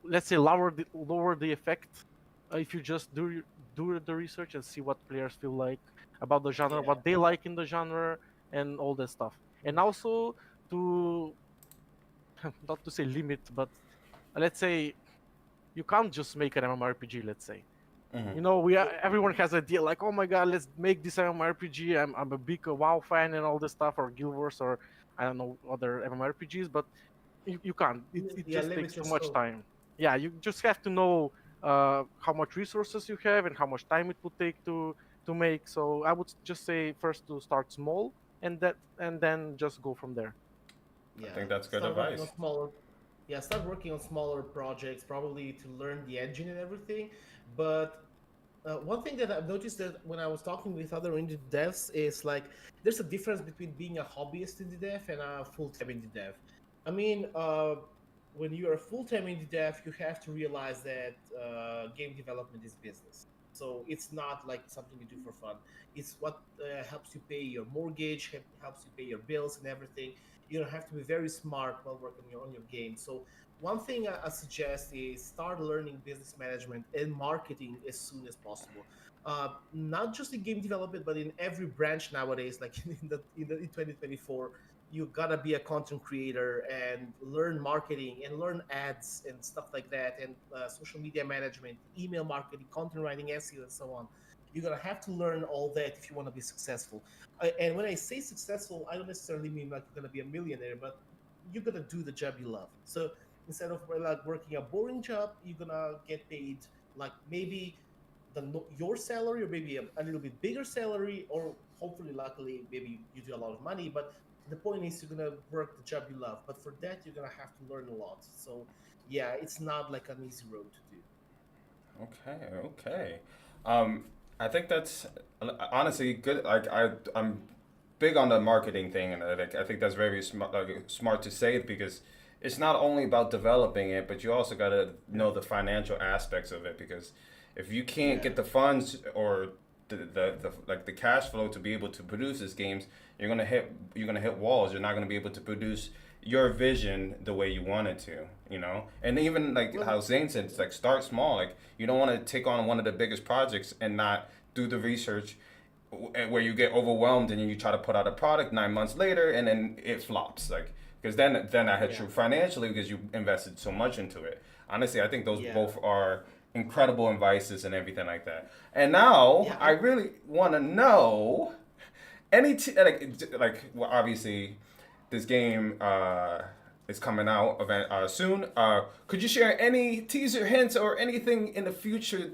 let's say, lower the effect if you just do the research and see what players feel like about the genre, Yeah. what they like in the genre, and all that stuff. And also to not to say limit, but let's say you can't just make an MMORPG. Let's say, Hmm. you know, everyone has idea like, oh my god, let's make this MMORPG. I'm a big WoW fan and all this stuff, or Guild Wars, or I don't know, other MMORPGs, but you can't. It Yeah. just takes Limit too much yourself. time. Yeah, you just have to know how much resources you have and how much time it will take to make. So I would just say first to start small, and then just go from there. I Yeah, think that's good start working on advice. smaller. Yeah, start working on smaller projects, probably to learn the engine and everything. But one thing that I've noticed that when I was talking with other indie devs is like there's a difference between being a hobbyist indie dev and a full-time indie dev. I mean, when you're a full-time indie dev, you have to realize that game development is business. So it's not like something you do for fun. It's what helps you pay your mortgage, helps you pay your bills and everything. You have to be very smart while working on your game. So one thing I suggest is start learning business management and marketing as soon as possible. Not just in game development, but in every branch nowadays. Like in 2024, you gotta be a content creator and learn marketing and learn ads and stuff like that, and social media management, email marketing, content writing, SEO, and so on. You're gonna have to learn all that if you want to be successful. And when I say successful, I don't necessarily mean like you're gonna be a millionaire, but you're gonna do the job you love. So instead of like working a boring job, you're gonna get paid like maybe your salary, or maybe a little bit bigger salary, or hopefully, luckily, maybe you do a lot of money. But the point is, you're gonna work the job you love. But for that, you're gonna have to learn a lot. So yeah, it's not like an easy road to do. Okay, okay. Um, I think that's honestly good. Like I'm big on the marketing thing, and like, I think that's very smart, like, smart to say it because it's not only about developing it, but you also got to know the financial aspects of it. Because if you can't Yeah, get the funds or the like the cash flow to be able to produce these games, you're gonna hit walls. You're not gonna be able to produce your vision the way you want it to, you know. And even like well, how Zane said, it's like start small. Like you don't want to take on one of the biggest projects and not do the research where you get overwhelmed and then you try to put out a product 9 months later and then it flops. Like because then that hits yeah, you financially because you invested so much into it. Honestly, I think those yeah, both are incredible advices and everything like that. And now yeah. I really want to know like well, obviously this game is coming out soon. Could you share any teaser hints or anything in the future,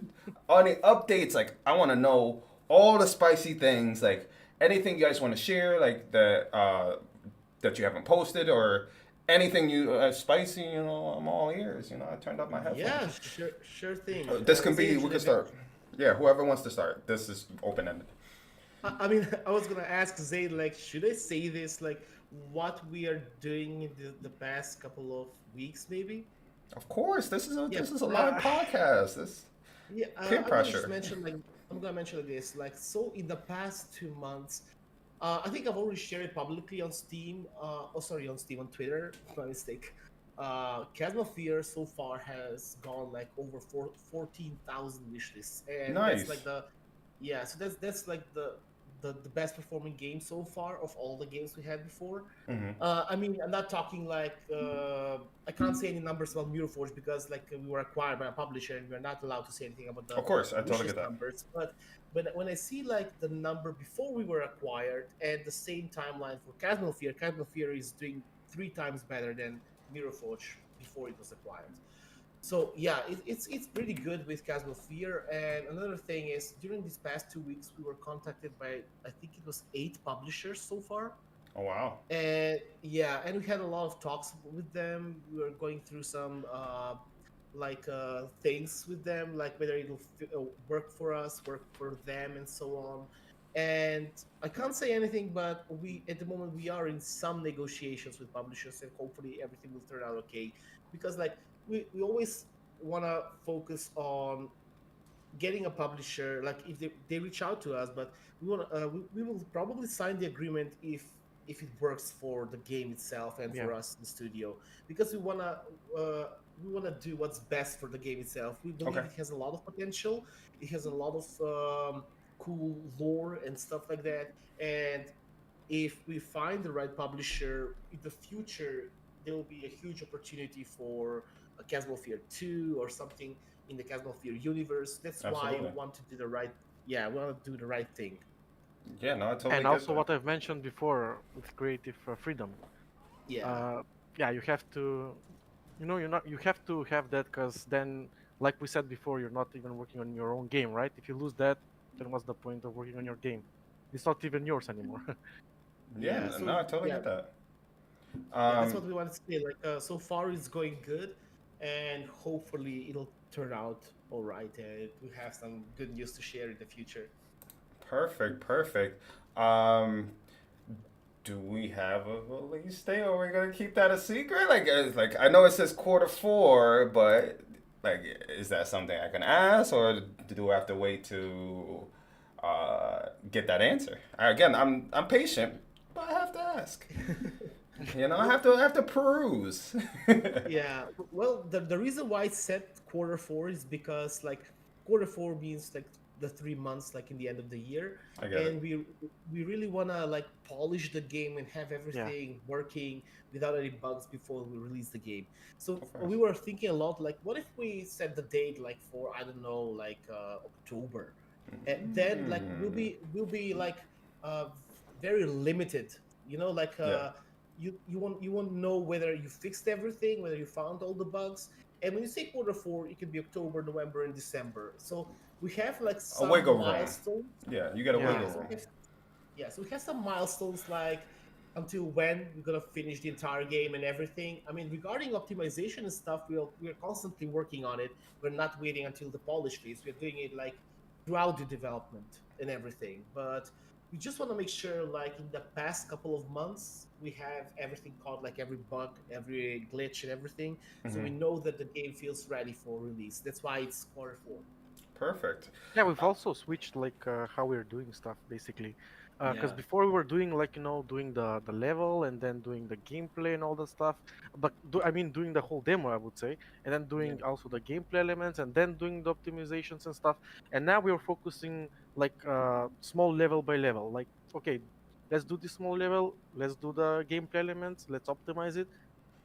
any updates? Like I want to know all the spicy things, like anything you guys want to share, like that you haven't posted or anything you spicy. You know, I'm all ears. You know, I turned up my Yeah, headphones. sure thing. This can be. Zane, We should I can start. Yeah, whoever wants to start. This is open ended. I mean, I was gonna ask Zayd, like, should I say this, like, what we are doing in the past couple of weeks, maybe? Of course, Yeah, this is a live Yeah, podcast. This yeah. peer I'm gonna just pressure. mention, like, I'm gonna mention like this, like, so in the past 2 months, I think I've already shared it publicly on Steam. Oh, sorry, on Steam, on Twitter. My mistake. Chasmal Fear so far has gone like over 14,000 wishlists, and that's like Nice. the yeah. So that's like the best performing game so far of all the games we had before. Hmm. I mean, I'm not talking like I can't say any numbers about Mirrorforge because like we were acquired by a publisher and we're not allowed to say anything about Of course, I the totally get wishlist that. numbers. But when I see like the number before we were acquired and the same timeline for Chasmal Fear is doing 3 times better than Mirrorforge before it was acquired. So yeah, it's pretty good with Casual Fear. And another thing is during these past 2 weeks, we were contacted by I think it was 8 publishers so far, Oh wow. and yeah, and we had a lot of talks with them. We were going through some things with them, like whether it'll work for us, work for them, and so on. And I can't say anything, but we at the moment we are in some negotiations with publishers, and hopefully everything will turn out okay. Because like we always want to focus on getting a publisher, like if they reach out to us, but we will probably sign the agreement if it works for the game itself and yeah, for us in the studio, because we want to do what's best for the game itself. We believe Okay. it has a lot of potential. It has a lot of cool lore and stuff like that. And if we find the right publisher in the future, there will be a huge opportunity for a Chasmal Fear 2 or something in the Chasmal Fear universe. That's why we Absolutely. want to do the right, yeah, we want to do the right thing. Yeah. No, I totally and get also that. what I've mentioned before with creative freedom. Yeah, Uh, yeah, you have to, you have to have that because then, like we said before, you're not even working on your own game, right? If you lose that, then what's the point of working on your game? It's not even yours anymore. Yeah, Yeah. So no, I totally yeah, get that. yeah, that's what Um, we wanted to say. Like, so far it's going good, and hopefully it'll turn out all right, and we have some good news to share in the future. Perfect, perfect. Um, do we have a release date, or are we gonna keep that a secret? Like I know it says quarter 4, but like, is that something I can ask, or do I have to wait to get that answer? Again, I'm patient, but I have to ask. You know, I have to peruse. Yeah, well, the reason why it's set quarter 4 is because like quarter 4 means like the 3 months like in the end of the year, I get it. and we really wanna like polish the game and have Yeah. everything working without any bugs before we release the game. So Of course. we were thinking a lot like, what if we set the date like for I don't know like October, and then like Mm. we'll be like uh very limited, like Yeah. you won't know whether you fixed everything, whether you found all the bugs. And when you say quarter 4, it could be October, November, and December. So we have like A some wiggle room. milestones. Yeah, you got a Yeah. Yeah, wiggle so room. we have some milestones like until when we're gonna finish the entire game and everything. I mean, regarding optimization and stuff, we're constantly working on it. We're not waiting until the polish phase. We're doing it like throughout the development and everything. But we just want to make sure, like in the past couple of months, we have everything caught, like every bug, every glitch, and everything. So we Hmm. know that the game feels ready for release. That's why it's quarter 4. Perfect. Yeah, we've also switched like how we're doing stuff basically. Because Yeah, before we were doing like doing the level and then doing the gameplay and all that stuff. But I mean doing the whole demo, I would say, and then yeah, doing also the gameplay elements and then doing the optimizations and stuff. And now we're focusing like small level by level. Like okay, let's do this small level. Let's do the gameplay elements. Let's optimize it,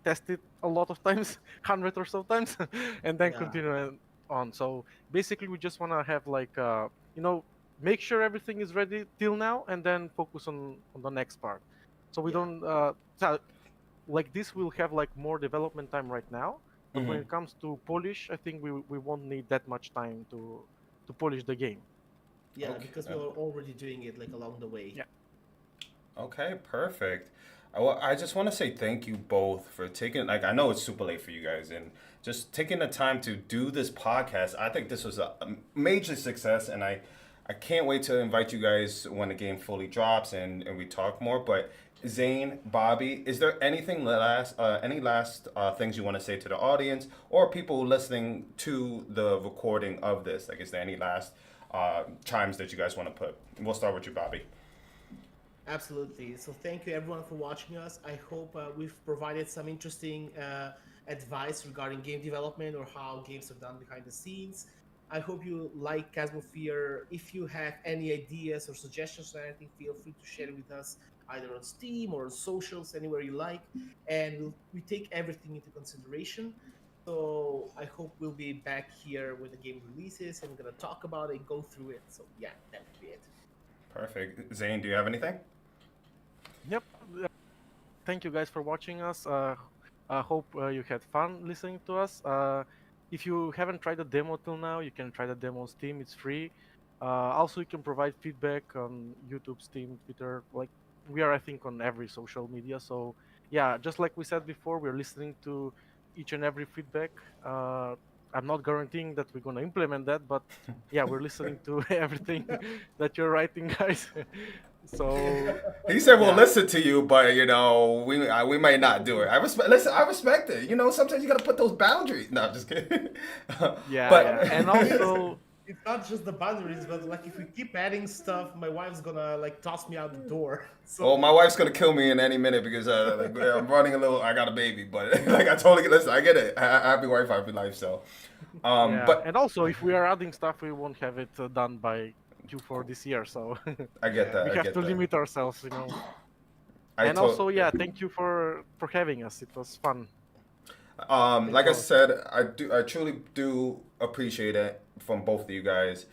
test it a lot of times, 100 or so times, and then yeah, continue on. So basically, we just want to have like, make sure everything is ready till now, and then focus on the next part. So we yeah. don't like this. We'll have like more development time right now, but when Hmm. it comes to polish, I think we won't need that much time to polish the game. Yeah, Okay. because we are already doing it like along the way. Yeah. Okay, perfect. Well, I just want to say thank you both for taking, like, I know it's super late for you guys, and just taking the time to do this podcast. I think this was a major success, and I can't wait to invite you guys when the game fully drops and we talk more. But Zane, Bobby, is there any last things you want to say to the audience or people listening to the recording of this? Like, is there any last chimes that you guys want to put? We'll start with you, Bobby. Absolutely. So thank you everyone for watching us. I hope we've provided some interesting advice regarding game development or how games are done behind the scenes. I hope you like Chasmal Fear. If you have any ideas or suggestions or anything, feel free to share it with us either on Steam or on socials, anywhere you like. And we take everything into consideration. So I hope we'll be back here when the game releases and we're gonna talk about it and go through it. So yeah, that would be it. Perfect. Zane, do you have anything? Yep. Thank you guys for watching us. I hope you had fun listening to us. If you haven't tried the demo till now, you can try the demo on Steam. It's free. Also, you can provide feedback on YouTube, Steam, Twitter. Like we are, I think, on every social media. So yeah, just like we said before, we're listening to each and every feedback. I'm not guaranteeing that we're gonna implement that, but yeah, we're listening to everything that you're writing, guys. So He said we'll yeah, listen to you, but you know we might not do it. I respect. Listen, I respect it. You know, sometimes you gotta put those boundaries. No, I'm just kidding. yeah, yeah, But and it's also it's not just the boundaries, but like if we keep adding stuff, my wife's gonna like toss me out the door. oh, So my wife's gonna kill me in any minute because like, I'm running a little. I got a baby, but like I totally listen. I get it. Happy wife, happy life. So, yeah, but and also if we are adding stuff, we won't have it done by Q4 this year, so I get yeah, that. we I have get to that. limit ourselves, I And also, told. Yeah. yeah, thank you for having us. It was fun. thank Like I you. said, I truly do appreciate it from both of you guys.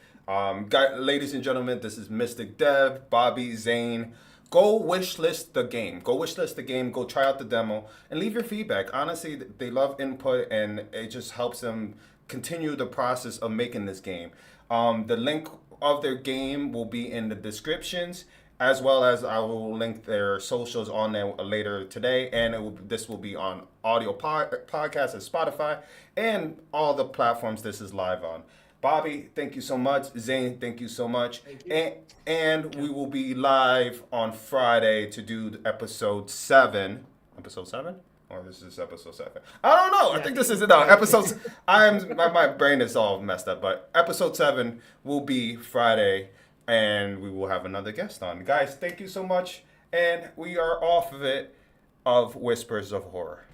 Ladies and gentlemen, this is MysticDev, Bobby, Zane. Go wishlist the game. Go wishlist the game. Go try out the demo and leave your feedback. Honestly, they love input and it just helps them continue the process of making this game. The link of their game will be in the descriptions, as well as I will link their socials on there later today, and this will be on audio podcast and Spotify and all the platforms this is live on. Bobby, thank you so much. Zane, thank you so much. Thank you. And we will be live on Friday to do episode 7. Episode 7? Or this is episode 7? I don't know. I think this is it now. Episodes. My brain is all messed up. But episode 7 will be Friday, and we will have another guest on. Guys, thank you so much. And we are off of it of Whispers of Horror.